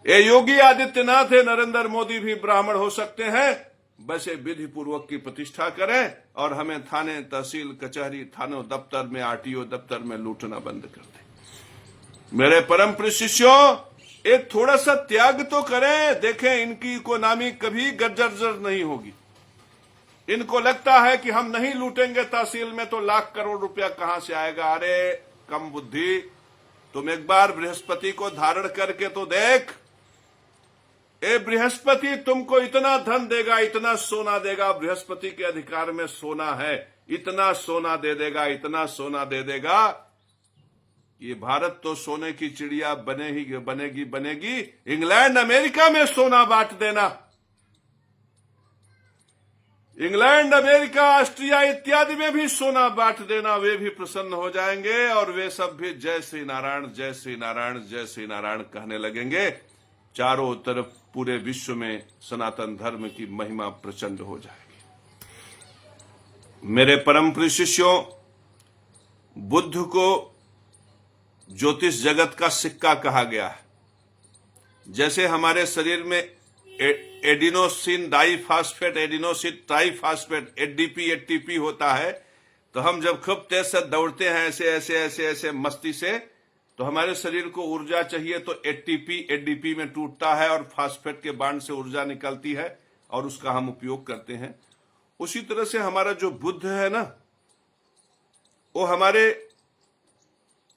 ये योगी आदित्यनाथ है, नरेंद्र मोदी भी ब्राह्मण हो सकते हैं, बस ये विधि पूर्वक की प्रतिष्ठा करें और हमें थाने, तहसील, कचहरी, थानों दफ्तर में, आरटीओ दफ्तर में लूटना बंद कर दें। मेरे परम प्रिय शिष्यों, एक थोड़ा सा त्याग तो करें। देखें, इनकी इकोनॉमी कभी गजर नहीं होगी। इनको लगता है कि हम नहीं लूटेंगे तहसील में तो लाख करोड़ रुपया कहां से आएगा। अरे कम बुद्धि, तुम एक बार बृहस्पति को धारण करके तो देख। ए बृहस्पति तुमको इतना धन देगा, इतना सोना देगा। बृहस्पति के अधिकार में सोना है, इतना सोना दे देगा, इतना सोना दे देगा ये भारत तो सोने की चिड़िया बनेगी। इंग्लैंड अमेरिका में सोना बांट देना, इंग्लैंड अमेरिका ऑस्ट्रिया इत्यादि में भी सोना बांट देना, वे भी प्रसन्न हो जाएंगे और वे सब भी जय श्री नारायण, जय श्री नारायण, जय श्री नारायण कहने लगेंगे। चारों तरफ पूरे विश्व में सनातन धर्म की महिमा प्रचंड हो जाएगी। मेरे परम प्रिय शिष्यों, बुद्ध को ज्योतिष जगत का सिक्का कहा गया है। जैसे हमारे शरीर में adenosine diphosphate, adenosine triphosphate, ADP, ATP होता है, तो हम जब खूब तेज से दौड़ते हैं ऐसे ऐसे ऐसे ऐसे मस्ती से, तो हमारे शरीर को ऊर्जा चाहिए, तो एटीपी एडीपी में टूटता है और फास्फेट के बांड से ऊर्जा निकलती है और उसका हम उपयोग करते हैं। उसी तरह से हमारा जो बुद्ध है ना, वो हमारे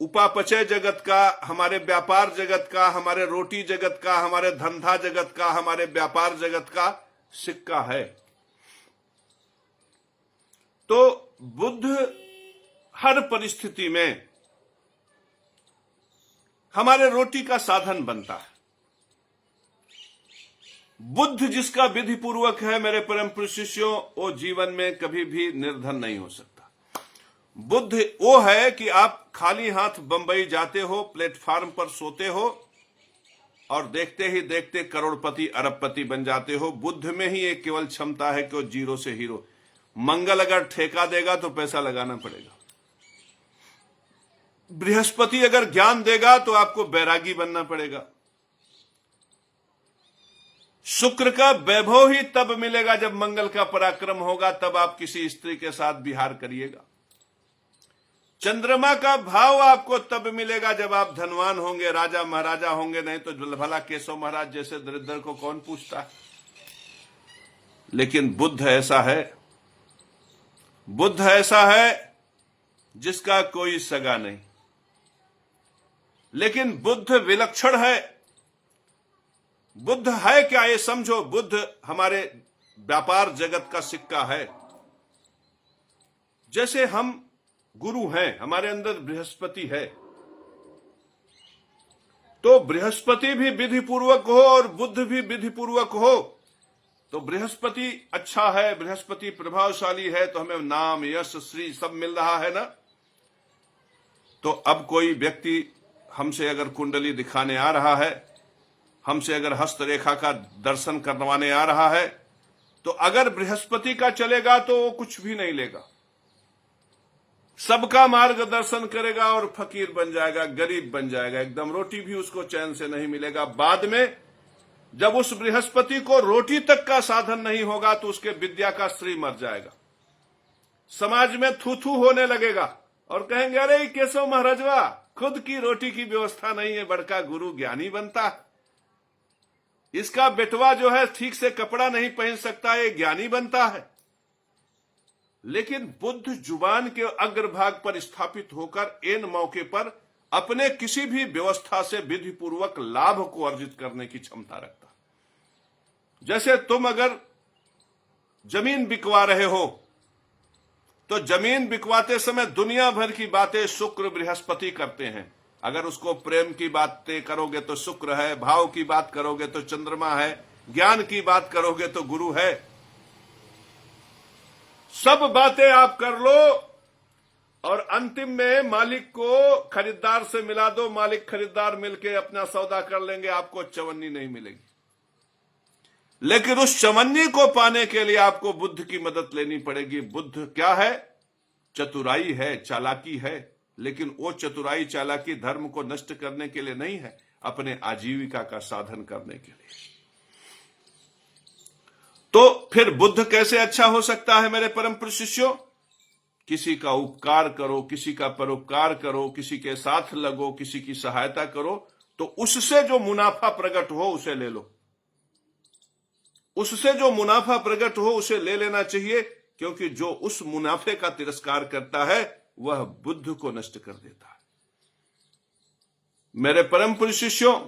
उपापचय जगत का, हमारे व्यापार जगत का, हमारे रोटी जगत का, हमारे धंधा जगत का, हमारे व्यापार जगत का सिक्का है। तो बुद्ध हर परिस्थिति में हमारे रोटी का साधन बनता है। बुद्ध जिसका विधि पूर्वक है मेरे परम प्रिय शिष्यों, वो जीवन में कभी भी निर्धन नहीं हो सकता। बुद्ध वो है कि आप खाली हाथ बंबई जाते हो, प्लेटफार्म पर सोते हो और देखते ही देखते करोड़पति अरबपति बन जाते हो। बुद्ध में ही एक केवल क्षमता है कि वो जीरो से हीरो। मंगल अगर ठेका देगा तो पैसा लगाना पड़ेगा। बृहस्पति अगर ज्ञान देगा तो आपको बैरागी बनना पड़ेगा। शुक्र का वैभव ही तब मिलेगा जब मंगल का पराक्रम होगा, तब आप किसी स्त्री के साथ विहार करिएगा। चंद्रमा का भाव आपको तब मिलेगा जब आप धनवान होंगे, राजा महाराजा होंगे, नहीं तो भला केशव महाराज जैसे दरिद्र को कौन पूछता है। लेकिन बुद्ध ऐसा है, बुद्ध ऐसा है जिसका कोई सगा नहीं। लेकिन बुद्ध विलक्षण है। बुद्ध है क्या, ये समझो। बुद्ध हमारे व्यापार जगत का सिक्का है। जैसे हम गुरु हैं, हमारे अंदर बृहस्पति है, तो बृहस्पति भी विधि पूर्वक हो और बुद्ध भी विधि पूर्वक हो, तो बृहस्पति अच्छा है, बृहस्पति प्रभावशाली है, तो हमें नाम, यश, श्री सब मिल रहा है ना। तो अब कोई व्यक्ति हमसे अगर कुंडली दिखाने आ रहा है, हमसे अगर हस्तरेखा का दर्शन करवाने आ रहा है, तो अगर बृहस्पति का चलेगा तो वो कुछ भी नहीं लेगा, सबका मार्गदर्शन करेगा और फकीर बन जाएगा, गरीब बन जाएगा, एकदम रोटी भी उसको चैन से नहीं मिलेगा। बाद में जब उस बृहस्पति को रोटी तक का साधन नहीं होगा तो उसके विद्या का श्री मर जाएगा। समाज में थू थू होने लगेगा और कहेंगे, अरे केशव महाराजवा, खुद की रोटी की व्यवस्था नहीं है, बड़का गुरु ज्ञानी बनता है, इसका बेटवा जो है ठीक से कपड़ा नहीं पहन सकता, ये ज्ञानी बनता है। लेकिन बुद्ध जुबान के अग्रभाग पर स्थापित होकर एन मौके पर अपने किसी भी व्यवस्था से विधि पूर्वक लाभ को अर्जित करने की क्षमता रखता। जैसे तुम अगर जमीन बिकवा रहे हो, तो जमीन बिकवाते समय दुनिया भर की बातें शुक्र बृहस्पति करते हैं। अगर उसको प्रेम की बातें करोगे तो शुक्र है, भाव की बात करोगे तो चंद्रमा है, ज्ञान की बात करोगे तो गुरु है। सब बातें आप कर लो और अंतिम में मालिक को खरीदार से मिला दो, मालिक खरीदार मिलके अपना सौदा कर लेंगे, आपको चवन्नी नहीं मिलेगी। लेकिन उस चवन्नी को पाने के लिए आपको बुद्ध की मदद लेनी पड़ेगी। बुद्ध क्या है? चतुराई है, चालाकी है, लेकिन वो चतुराई चालाकी धर्म को नष्ट करने के लिए नहीं है, अपने आजीविका का साधन करने के लिए। तो फिर बुद्ध कैसे अच्छा हो सकता है मेरे परम प्रिय शिष्यों? किसी का उपकार करो, किसी का परोपकार करो, किसी के साथ लगो, किसी की सहायता करो, तो उससे जो मुनाफा प्रकट हो उसे ले लो। उससे जो मुनाफा प्रकट हो उसे ले लेना चाहिए, क्योंकि जो उस मुनाफे का तिरस्कार करता है वह बुद्ध को नष्ट कर देता है। मेरे परम प्रिय शिष्यों,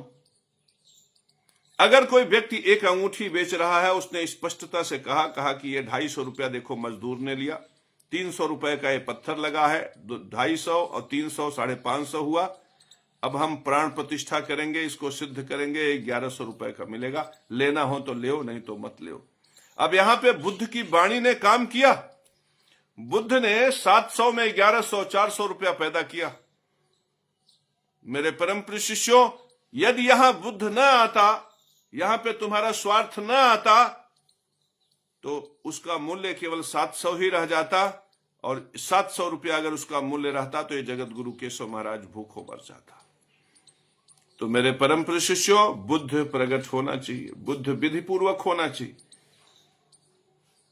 अगर कोई व्यक्ति एक अंगूठी बेच रहा है, उसने स्पष्टता से कहा कि ये 250 रुपया देखो मजदूर ने लिया, 300 रुपए का ये पत्थर लगा है, 250 और 300 550 हुआ, अब हम प्राण प्रतिष्ठा करेंगे, इसको सिद्ध करेंगे, 1100 रुपए का मिलेगा, लेना हो तो ले, नहीं तो मत ले। अब यहां पे बुद्ध की वाणी ने काम किया। बुद्ध ने 700 में 1100, 400 रुपया पैदा किया। मेरे परम प्रिय शिष्यों, यदि यहां बुद्ध न आता, यहां पे तुम्हारा स्वार्थ न आता, तो उसका मूल्य केवल 700 ही रह जाता, और 700 रुपया अगर उसका मूल्य रहता तो ये जगत गुरु केशव महाराज भूखों मर जाता। तो मेरे परम प्रिय शिष्यों, बुद्ध प्रकट होना चाहिए, बुद्ध विधि पूर्वक होना चाहिए।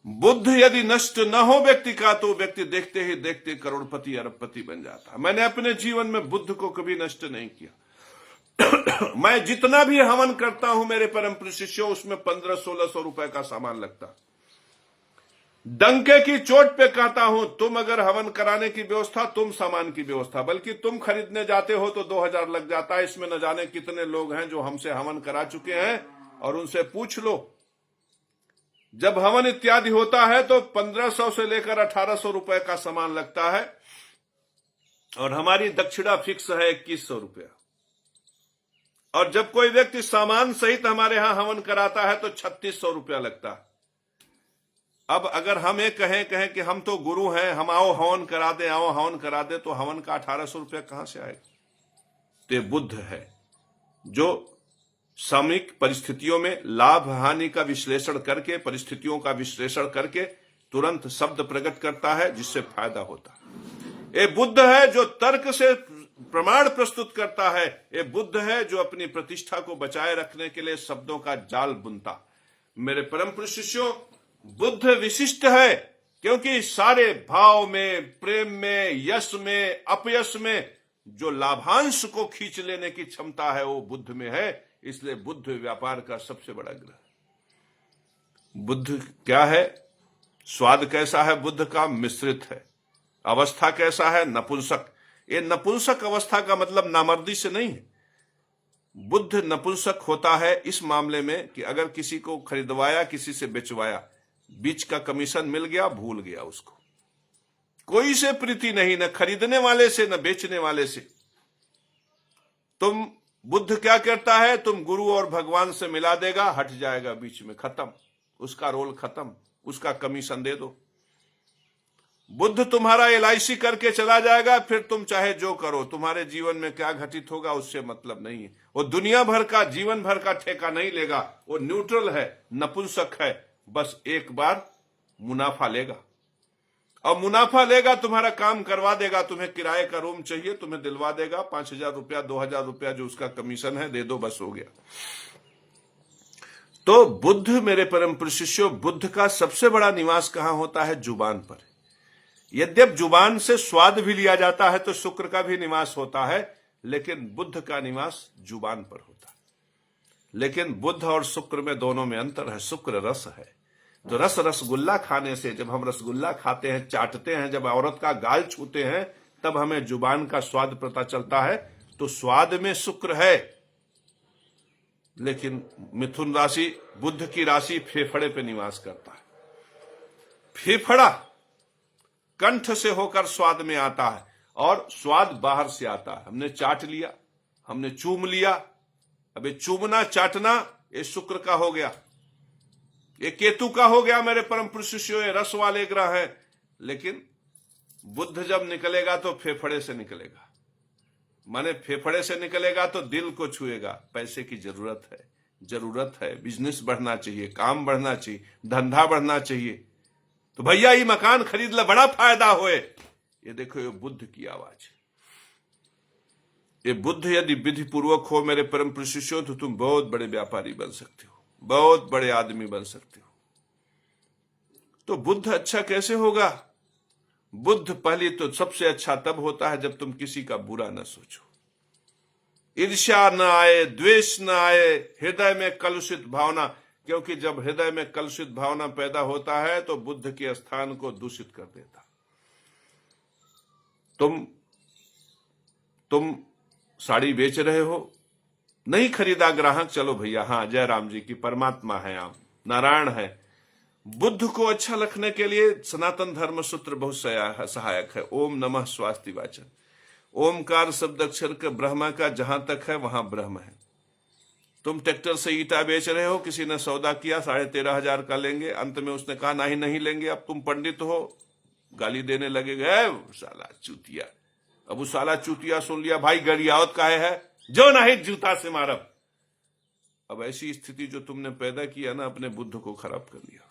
बुद्ध यदि नष्ट न हो व्यक्ति का, तो व्यक्ति देखते ही देखते करोड़पति अरबपति बन जाता। मैंने अपने जीवन में बुद्ध को कभी नष्ट नहीं किया। मैं जितना भी हवन करता हूं मेरे परम प्रिय शिष्यों, उसमें 1500-1600 रुपए का सामान लगता। डंके की चोट पे कहता हूं, तुम अगर हवन कराने की व्यवस्था, तुम सामान की व्यवस्था, बल्कि तुम खरीदने जाते हो तो 2000 लग जाता है। इसमें न जाने कितने लोग हैं जो हमसे हवन करा चुके हैं, और उनसे पूछ लो। जब हवन इत्यादि होता है तो 1500 से लेकर 1800 रुपए का सामान लगता है, और हमारी दक्षिणा फिक्स है 2100 रुपया। और जब कोई व्यक्ति सामान सहित हमारे यहां हवन कराता है तो 3600 रुपया लगता है। अब अगर हम ये कहें कि हम तो गुरु हैं, हम आओ हवन करा दे, आओ हवन करा दे, तो हवन का 1800 रुपया कहां से आएगा? तो ये बुद्ध है जो सामयिक परिस्थितियों में लाभ हानि का विश्लेषण करके, परिस्थितियों का विश्लेषण करके तुरंत शब्द प्रकट करता है जिससे फायदा होता है। ये बुद्ध है जो तर्क से प्रमाण प्रस्तुत करता है। ये बुद्ध है जो अपनी प्रतिष्ठा को बचाए रखने के लिए शब्दों का जाल बुनता। मेरे परम प्रिय शिष्यों, बुद्ध विशिष्ट है क्योंकि सारे भाव में, प्रेम में, यश में, अपयश में जो लाभांश को खींच लेने की क्षमता है वो बुद्ध में है। इसलिए बुद्ध व्यापार का सबसे बड़ा ग्रह। बुद्ध क्या है? स्वाद कैसा है बुद्ध का? मिश्रित है। अवस्था कैसा है? नपुंसक। ये नपुंसक अवस्था का मतलब नामर्दी से नहीं है। बुद्ध नपुंसक होता है इस मामले में कि अगर किसी को खरीदवाया, किसी से बेचवाया, बीच का कमीशन मिल गया, भूल गया उसको। कोई से प्रीति नहीं, न खरीदने वाले से न बेचने वाले से। तुम बुद्ध क्या करता है? तुम गुरु और भगवान से मिला देगा, हट जाएगा बीच में, खत्म, उसका रोल खत्म, उसका कमीशन दे दो। बुद्ध तुम्हारा LIC करके चला जाएगा, फिर तुम चाहे जो करो, तुम्हारे जीवन में क्या घटित होगा उससे मतलब नहीं है। वो दुनिया भर का, जीवन भर का ठेका नहीं लेगा। वो न्यूट्रल है, नपुंसक है, बस एक बार मुनाफा लेगा, और मुनाफा लेगा, तुम्हारा काम करवा देगा। तुम्हें किराए का रूम चाहिए, तुम्हें दिलवा देगा, 5000 रुपया, 2000 रुपया जो उसका कमीशन है दे दो, बस हो गया। तो बुद्ध, मेरे परम प्रिय शिष्यों, बुद्ध का सबसे बड़ा निवास कहां होता है? जुबान पर। यद्यप जुबान से स्वाद भी लिया जाता है तो शुक्र का भी निवास होता है, लेकिन बुद्ध का निवास जुबान पर होता है। लेकिन बुद्ध और शुक्र में, दोनों में अंतर है। शुक्र रस है, तो रसगुल्ला खाने से, जब हम रसगुल्ला खाते हैं, चाटते हैं, जब औरत का गाल छूते हैं, तब हमें जुबान का स्वाद पता चलता है। तो स्वाद में शुक्र है। लेकिन मिथुन राशि, बुद्ध की राशि फेफड़े पे निवास करता है। फेफड़ा कंठ से होकर स्वाद में आता है, और स्वाद बाहर से आता है। हमने चाट लिया, हमने चूम लिया, अब ये चूमना चाटना ये शुक्र का हो गया, ये केतु का हो गया। मेरे परम प्रिय शिष्यों, ये रस वाले ग्रह है। लेकिन बुद्ध जब निकलेगा तो फेफड़े से निकलेगा। माने फेफड़े से निकलेगा तो दिल को छुएगा। पैसे की जरूरत है, बिजनेस बढ़ना चाहिए, काम बढ़ना चाहिए, धंधा बढ़ना चाहिए, तो भैया ये मकान खरीद ले, बड़ा फायदा होए। ये देखो, ये बुद्ध की आवाज है। ये बुद्ध यदि विधि पूर्वक हो मेरे परम प्रिय शिष्यों, तो तुम बहुत बड़े व्यापारी बन सकते हो, बहुत बड़े आदमी बन सकते हो। तो बुद्ध अच्छा कैसे होगा? बुद्ध पहले तो सबसे अच्छा तब होता है जब तुम किसी का बुरा न सोचो, ईर्ष्या न आए, द्वेष न आए, हृदय में कलुषित भावना। क्योंकि जब हृदय में कलुषित भावना पैदा होता है तो बुद्ध के स्थान को दूषित कर देता। तुम साड़ी बेच रहे हो, नहीं खरीदा ग्राहक, चलो भैया, हाँ जय राम जी की, परमात्मा है, आप नारायण है। बुद्ध को अच्छा रखने के लिए सनातन धर्म सूत्र बहुत सहायक है। ओम नमः स्वास्ति वाचन। ओमकार शब्द अक्षर के ब्रह्मा का जहां तक है वहां ब्रह्म है। तुम ट्रैक्टर से ईटा बेच रहे हो, किसी ने सौदा किया 13,500 का लेंगे, अंत में उसने कहा नहीं लेंगे। अब तुम पंडित हो, गाली देने लगे, गए साला चूतिया। अब उस साला चूतिया सुन लिया, भाई गरियावत काहे है, जो नहीं जूता से मारब। अब ऐसी स्थिति जो तुमने पैदा किया ना, अपने बुद्ध को खराब कर लिया।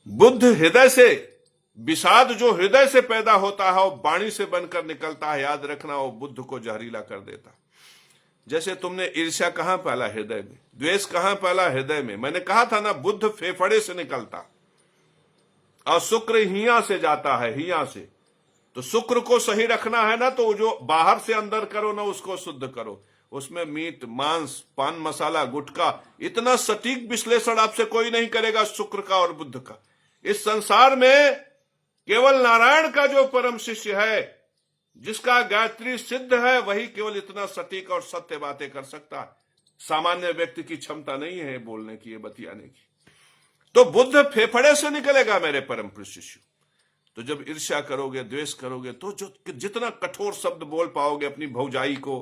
बुद्ध हृदय से, विषाद जो हृदय से पैदा होता है वो वाणी से बनकर निकलता है, याद रखना, वो बुद्ध को जहरीला कर देता। जैसे तुमने ईर्ष्या कहां पाला, हृदय में। द्वेष कहां पाला, हृदय में। मैंने कहा था ना, बुद्ध फेफड़े से निकलता और शुक्र हिया से जाता है, हिया से। तो शुक्र को सही रखना है ना, तो जो बाहर से अंदर करो ना, उसको शुद्ध करो। उसमें मीट, मांस, पान मसाला, गुटखा, इतना सटीक विश्लेषण आपसे कोई नहीं करेगा शुक्र का और बुद्ध का। इस संसार में केवल नारायण का जो परम शिष्य है, जिसका गायत्री सिद्ध है, वही केवल इतना सटीक और सत्य बातें कर सकता है। सामान्य व्यक्ति की क्षमता नहीं है बोलने की, बतियाने की। तो बुद्ध फेफड़े से निकलेगा मेरे परम शिष्य। तो जब ईर्ष्या करोगे, द्वेष करोगे, तो जो जितना कठोर शब्द बोल पाओगे अपनी भौजाई को,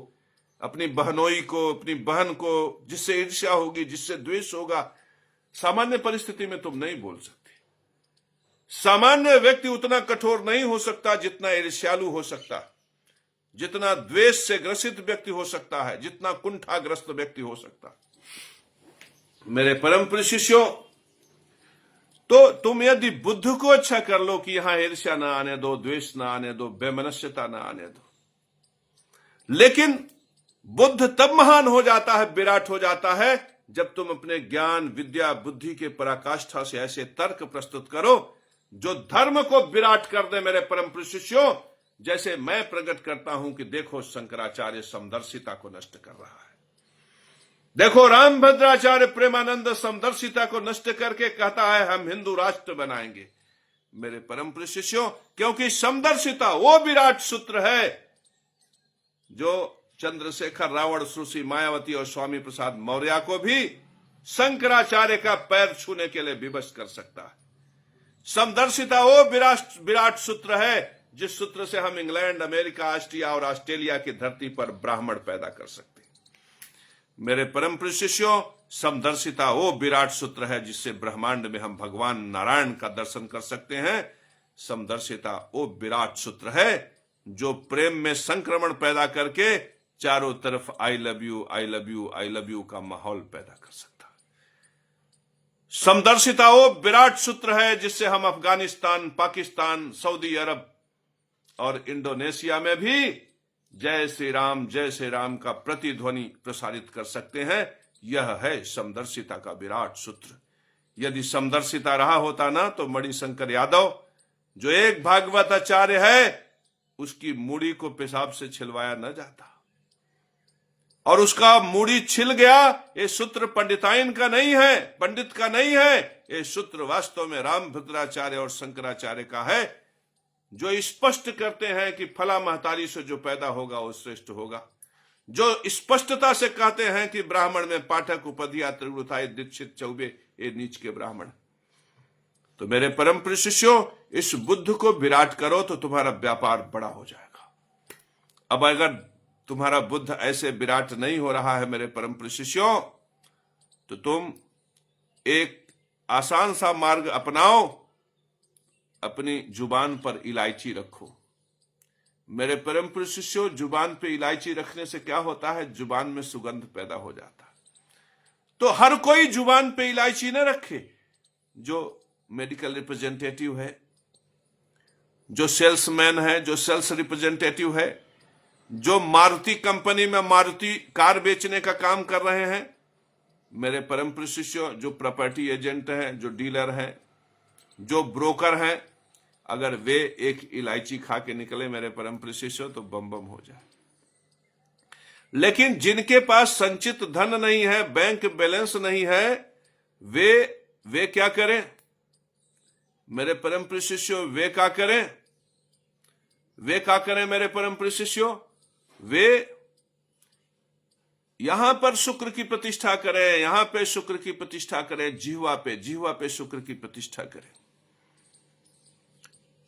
अपनी बहनोई को, अपनी बहन को, जिससे ईर्ष्या होगी, जिससे द्वेष होगा, सामान्य परिस्थिति में तुम नहीं बोल सकते। सामान्य व्यक्ति उतना कठोर नहीं हो सकता जितना ईर्ष्यालु हो सकता, जितना द्वेष से ग्रसित व्यक्ति हो सकता है, जितना कुंठाग्रस्त व्यक्ति हो सकता। मेरे परम प्रिय शिष्यों, तो तुम यदि बुद्ध को अच्छा कर लो कि यहां ईर्ष्या ना आने दो, द्वेष ना आने दो, बेमनस्यता ना आने दो, लेकिन बुद्ध तब महान हो जाता है, विराट हो जाता है, जब तुम अपने ज्ञान, विद्या, बुद्धि के पराकाष्ठा से ऐसे तर्क प्रस्तुत करो जो धर्म को विराट कर दे। मेरे परम शिष्यों, जैसे मैं प्रकट करता हूं कि देखो शंकराचार्य समदर्शिता को नष्ट कर रहा है, देखो रामभद्राचार्य प्रेमानंद समदर्शिता को नष्ट करके कहता है हम हिंदू राष्ट्र बनाएंगे। मेरे परम शिष्यों, क्योंकि समदर्शिता वो विराट सूत्र है जो चंद्रशेखर, रावण, सुश्री मायावती और स्वामी प्रसाद मौर्य को भी शंकराचार्य का पैर छूने के लिए विवश कर सकता है। समदर्शिता वो विराट सूत्र है जिस सूत्र से हम इंग्लैंड, अमेरिका, ऑस्ट्रिया और ऑस्ट्रेलिया की धरती पर ब्राह्मण पैदा कर सकते हैं। मेरे परम प्रिय शिष्यों, समदर्शिता वो विराट सूत्र है जिससे ब्रह्मांड में हम भगवान नारायण का दर्शन कर सकते हैं। समदर्शिता वो विराट सूत्र है जो प्रेम में संक्रमण पैदा करके चारों तरफ I love you, I love you, I love you का माहौल पैदा कर सकता है। समदर्शिता वो विराट सूत्र है जिससे हम अफगानिस्तान, पाकिस्तान, सऊदी अरब और इंडोनेशिया में भी जय श्री राम का प्रतिध्वनि प्रसारित कर सकते हैं। यह है समदर्शिता का विराट सूत्र। यदि समदर्शिता रहा होता ना, तो मणिशंकर यादव जो एक भागवत आचार्य है, उसकी मूड़ी को पेशाब से छिलवाया न जाता, और उसका मूड़ी छिल गया। ये सूत्र पंडिताइन का नहीं है, पंडित का नहीं है, ये सूत्र वास्तव में रामभद्राचार्य और शंकराचार्य का है, जो स्पष्ट करते हैं कि फला महतारी से जो पैदा होगा वो श्रेष्ठ होगा, जो स्पष्टता से कहते हैं कि ब्राह्मण में पाठक, उपधिया, त्रिगुरुताई, दीक्षित, चौबे ये नीच के ब्राह्मण। तो मेरे परम प्रिय शिष्यों, इस बुद्ध को विराट करो तो तुम्हारा व्यापार बड़ा हो जाएगा। अब अगर तुम्हारा बुद्ध ऐसे विराट नहीं हो रहा है मेरे परम प्रिय शिष्यों, तो तुम एक आसान सा मार्ग अपनाओ, अपनी जुबान पर इलायची रखो। मेरे परम प्रिय शिष्यों, जुबान पे इलायची रखने से क्या होता है, जुबान में सुगंध पैदा हो जाता है। तो हर कोई जुबान पे इलायची न रखे। जो मेडिकल रिप्रेजेंटेटिव है, जो सेल्समैन है, जो सेल्स रिप्रेजेंटेटिव है, जो मारुति कंपनी में मारुति कार बेचने का काम कर रहे हैं, मेरे परम प्रिय शिष्यों, जो प्रॉपर्टी एजेंट हैं, जो डीलर हैं, जो ब्रोकर हैं, अगर वे एक इलायची खा के निकले मेरे परम प्रिय शिष्यों, तो बम बम हो जाए। लेकिन जिनके पास संचित धन नहीं है, बैंक बैलेंस नहीं है, वे क्या करें मेरे परम प्रिय शिष्यों, वे क्या करें मेरे परम प्रिय शिष्यों, वे यहां पर शुक्र की प्रतिष्ठा करें, यहां पे शुक्र की प्रतिष्ठा करें, जिह्वा पे शुक्र की प्रतिष्ठा करें।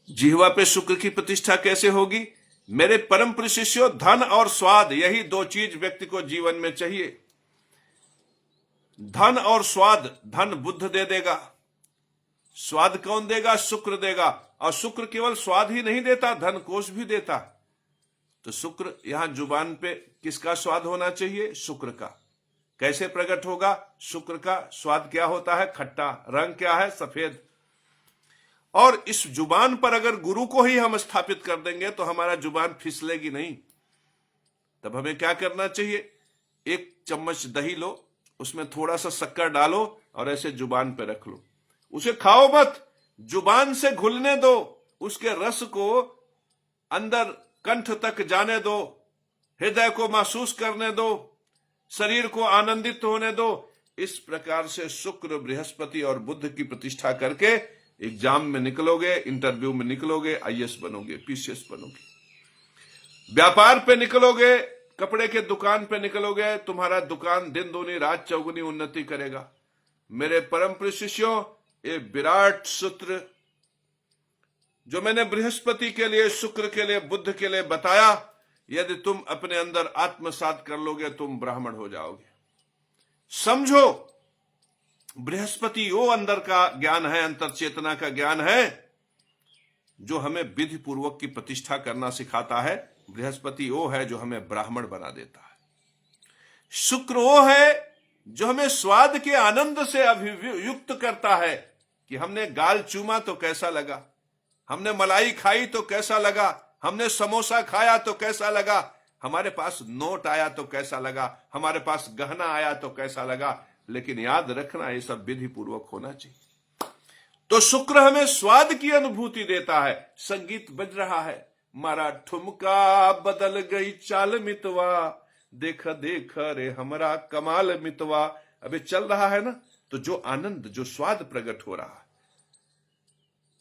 जिह्वा पे शुक्र की प्रतिष्ठा कैसे होगी? मेरे परम प्रिय शिष्यों, धन और स्वाद, यही दो चीज व्यक्ति को जीवन में चाहिए। धन और स्वाद, धन बुद्ध दे देगा, स्वाद कौन देगा? शुक्र देगा। और शुक्र केवल स्वाद ही नहीं देता, धन कोष भी देता। तो शुक्र, यहां जुबान पे किसका स्वाद होना चाहिए? शुक्र का। कैसे प्रकट होगा? शुक्र का स्वाद क्या होता है? खट्टा। रंग क्या है? सफेद। और इस जुबान पर अगर गुरु को ही हम स्थापित कर देंगे तो हमारा जुबान फिसलेगी नहीं। तब हमें क्या करना चाहिए? एक चम्मच दही लो, उसमें थोड़ा सा शक्कर डालो और ऐसे जुबान पे रख लो। उसे खाओ मत, जुबान से घुलने दो, उसके रस को अंदर कंठ तक जाने दो, हृदय को महसूस करने दो, शरीर को आनंदित होने दो। इस प्रकार से शुक्र, बृहस्पति और बुद्ध की प्रतिष्ठा करके एग्जाम में निकलोगे, इंटरव्यू में निकलोगे, आईएएस बनोगे, पीसीएस बनोगे। व्यापार पे निकलोगे, कपड़े के दुकान पे निकलोगे, तुम्हारा दुकान दिन दूनी रात चौगुनी उन्नति करेगा। मेरे परम प्रिय शिष्यों, ये विराट सूत्र जो मैंने बृहस्पति के लिए, शुक्र के लिए, बुद्ध के लिए बताया, यदि तुम अपने अंदर आत्मसात कर लोगे, तुम ब्राह्मण हो जाओगे। समझो, बृहस्पति वो अंदर का ज्ञान है, अंतर चेतना का ज्ञान है, जो हमें विधि पूर्वक की प्रतिष्ठा करना सिखाता है। बृहस्पति वो है जो हमें ब्राह्मण बना देता है। शुक्र वो है जो हमें स्वाद के आनंद से अभियुक्त करता है कि हमने गाल चूमा तो कैसा लगा, हमने मलाई खाई तो कैसा लगा, हमने समोसा खाया तो कैसा लगा, हमारे पास नोट आया तो कैसा लगा, हमारे पास गहना आया तो कैसा लगा। लेकिन याद रखना, ये सब विधि पूर्वक होना चाहिए। तो शुक्र हमें स्वाद की अनुभूति देता है। संगीत बज रहा है, मारा ठुमका बदल गई चाल मितवा, देख देख रे हमरा कमाल मितवा। अबे चल रहा है ना, तो जो आनंद, जो स्वाद प्रकट हो रहा है,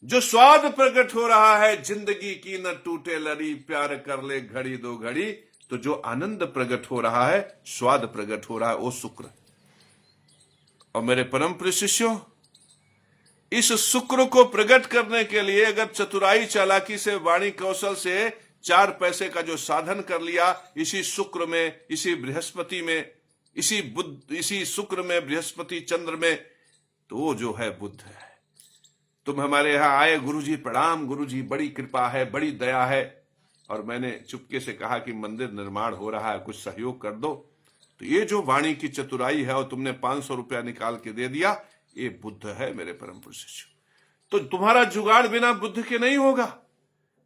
जो स्वाद प्रकट हो रहा है, जिंदगी की न टूटे लड़ी, प्यार कर ले घड़ी दो घड़ी। तो जो आनंद प्रकट हो रहा है, स्वाद प्रकट हो रहा है, वो शुक्र। और मेरे परम प्रिय शिष्यों, इस शुक्र को प्रकट करने के लिए अगर चतुराई चालाकी से, वाणी कौशल से 4 पैसे का जो साधन कर लिया, इसी शुक्र में, इसी बृहस्पति में, इसी बुद्ध, इसी शुक्र में, बृहस्पति चंद्र में, तो वो जो है बुद्ध है। तुम हमारे यहां आए, गुरुजी प्रणाम, गुरुजी बड़ी कृपा है, बड़ी दया है। और मैंने चुपके से कहा कि मंदिर निर्माण हो रहा है, कुछ सहयोग कर दो। तो ये जो वाणी की चतुराई है, और तुमने 500 रुपया निकाल के दे दिया, ये बुद्ध है मेरे परम पुरुष शिष्य। तो तुम्हारा जुगाड़ बिना बुद्ध के नहीं होगा।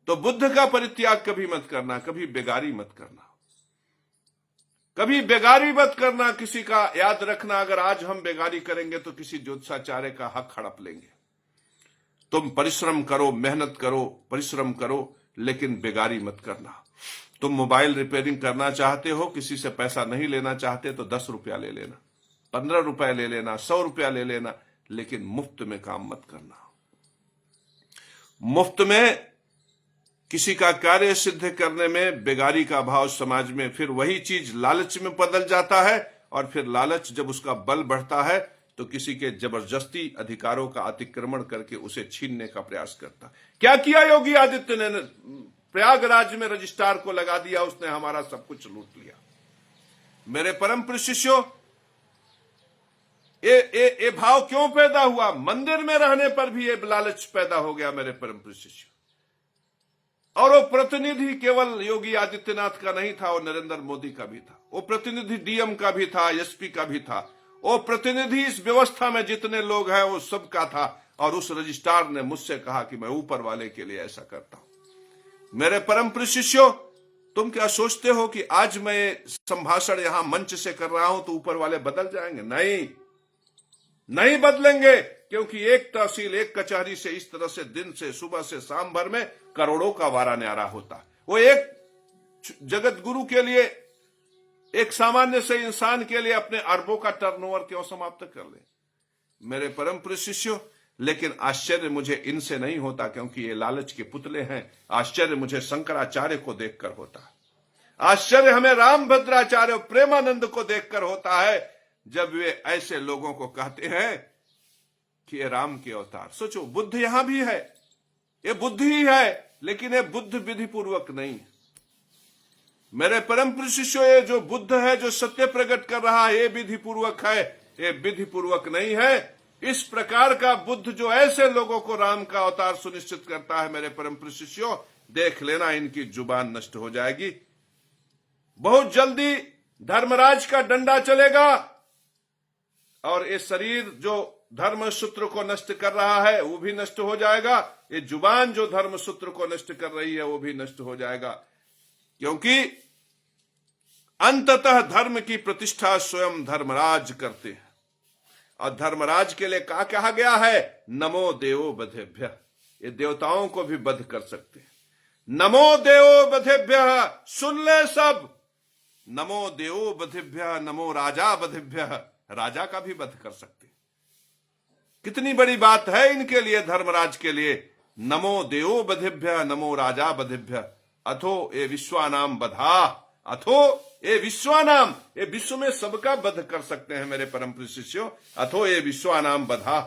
तो बुद्ध का परित्याग कभी मत करना, कभी बेगारी मत करना, कभी बेगारी मत करना किसी का। याद रखना, अगर आज हम बेगारी करेंगे तो किसी ज्योतिषाचार्य का हक हड़प लेंगे। तुम परिश्रम करो, मेहनत करो, परिश्रम करो, लेकिन बेगारी मत करना। तुम मोबाइल रिपेयरिंग करना चाहते हो, किसी से पैसा नहीं लेना चाहते, तो 10 रुपया ले लेना, 15 रुपया ले लेना, 100 रुपया ले लेना, लेकिन मुफ्त में काम मत करना। मुफ्त में किसी का कार्य सिद्ध करने में बेगारी का भाव समाज में, फिर वही चीज लालच में बदल जाता है। और फिर लालच जब उसका बल बढ़ता है तो किसी के जबरदस्ती अधिकारों का अतिक्रमण करके उसे छीनने का प्रयास करता। क्या किया योगी आदित्य ने? प्रयागराज में रजिस्ट्रार को लगा दिया, उसने हमारा सब कुछ लूट लिया। मेरे परम प्रिय शिष्यों, ये भाव क्यों पैदा हुआ? मंदिर में रहने पर भी ये लालच पैदा हो गया मेरे परम प्रिय शिष्यों। और वो प्रतिनिधि केवल योगी आदित्यनाथ का नहीं था, वो नरेंद्र मोदी का भी था, वो प्रतिनिधि डीएम का भी था, एसपी का भी था, वो प्रतिनिधि इस व्यवस्था में जितने लोग हैं वो सबका था। और उस रजिस्ट्रार ने मुझसे कहा कि मैं ऊपर वाले के लिए ऐसा करता हूं। मेरे परम प्रिय शिष्यों, तुम क्या सोचते हो कि आज मैं संभाषण यहां मंच से कर रहा हूं तो ऊपर वाले बदल जाएंगे? नहीं, नहीं बदलेंगे, क्योंकि एक तहसील, एक कचहरी से इस तरह से दिन से, सुबह से शाम भर में करोड़ों का वारा न्यारा होता। वो एक जगत गुरु के लिए, एक सामान्य से इंसान के लिए अपने अरबों का टर्नओवर क्यों समाप्त कर ले? मेरे परम प्रिय शिष्यों, लेकिन आश्चर्य मुझे इनसे नहीं होता, क्योंकि ये लालच के पुतले हैं। आश्चर्य मुझे शंकराचार्य को देखकर होता है। आश्चर्य हमें रामभद्राचार्य, प्रेमानंद को देखकर होता है, जब वे ऐसे लोगों को कहते हैं कि ये राम के अवतार। सोचो, बुद्ध यहां भी है, ये बुद्धि ही है, लेकिन ये बुद्ध विधि पूर्वक नहीं है। मेरे परम प्रिय शिष्यों, ये जो बुद्ध है, जो सत्य प्रकट कर रहा है, ये विधि पूर्वक है, ये विधि पूर्वक नहीं है। इस प्रकार का बुद्ध जो ऐसे लोगों को राम का अवतार सुनिश्चित करता है, मेरे परम प्रिय शिष्यों, देख लेना इनकी जुबान नष्ट हो जाएगी। बहुत जल्दी धर्मराज का डंडा चलेगा और ये शरीर जो धर्म सूत्र को नष्ट कर रहा है वो भी नष्ट हो जाएगा। ये जुबान जो धर्म सूत्र को नष्ट कर रही है वो भी नष्ट हो जाएगा, क्योंकि अंततः धर्म की प्रतिष्ठा स्वयं धर्मराज करते हैं। और धर्मराज के लिए क्या कहा गया है? नमो देवो बधेभ्य। ये देवताओं को भी वध कर सकते हैं। नमो देवो बधेभ्य, सुन ले सब। नमो देवो बधेभ्य, नमो राजा बधेभ्य, राजा का भी वध कर सकते हैं। कितनी बड़ी बात है इनके लिए, धर्मराज के लिए। नमो देवो बधेभ्य, नमो राजा बधेभ्य, अथो ये विश्वानाम बधा। अथो ये विश्वानाम, ये विश्व में सबका वध कर सकते हैं मेरे परम प्रिय शिष्यों। अथो ये विश्वानाम बधा,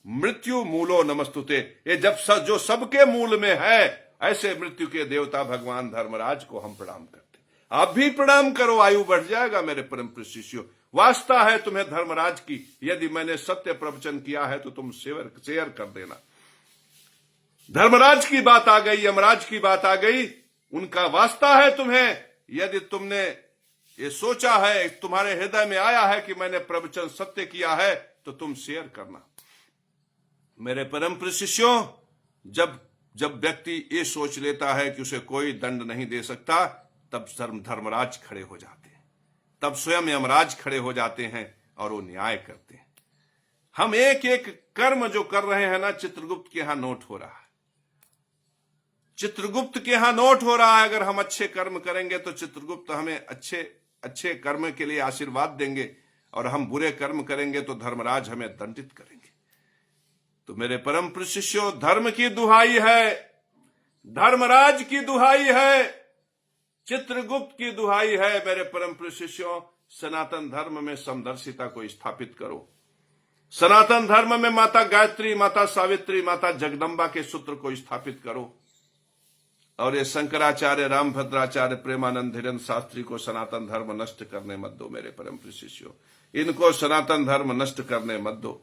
मृत्यु मूलो नमस्तुते। ये जब जो सबके मूल में है, ऐसे मृत्यु के देवता भगवान धर्मराज को हम प्रणाम करते। आप भी प्रणाम करो, आयु बढ़ जाएगा मेरे परम प्रिय शिष्यों। वास्ता है तुम्हें धर्मराज की, यदि मैंने सत्य प्रवचन किया है तो तुम शेयर कर देना। धर्मराज की बात आ गई, यमराज की बात आ गई, उनका वास्ता है तुम्हें। यदि तुमने ये सोचा है, तुम्हारे हृदय में आया है कि मैंने प्रवचन सत्य किया है, तो तुम शेयर करना। मेरे परम प्रिय शिष्यों, जब व्यक्ति ये सोच लेता है कि उसे कोई दंड नहीं दे सकता, तब धर्मराज खड़े हो जाते हैं, तब स्वयं यमराज खड़े हो जाते हैं और वो न्याय करते हैं। हम एक एक कर्म जो कर रहे हैं ना, चित्रगुप्त के यहां नोट हो रहा है। चित्रगुप्त के यहां नोट हो रहा है। अगर हम अच्छे कर्म करेंगे तो चित्रगुप्त हमें अच्छे कर्म के लिए आशीर्वाद देंगे, और हम बुरे कर्म करेंगे तो धर्मराज हमें दंडित करेंगे। तो मेरे परम प्रिय शिष्यों, धर्म की दुहाई है, धर्मराज की दुहाई है, चित्रगुप्त की दुहाई है। मेरे परम प्रिय शिष्यों, सनातन धर्म में समदर्शिता को स्थापित करो। सनातन धर्म में माता गायत्री, माता सावित्री, माता जगदम्बा के सूत्र को स्थापित करो। और ये शंकराचार्य, रामभद्राचार्य, प्रेमानंद, धीरेन्द्र शास्त्री को सनातन धर्म नष्ट करने मत दो मेरे परम प्रिय शिष्यों। इनको सनातन धर्म नष्ट करने मत दो।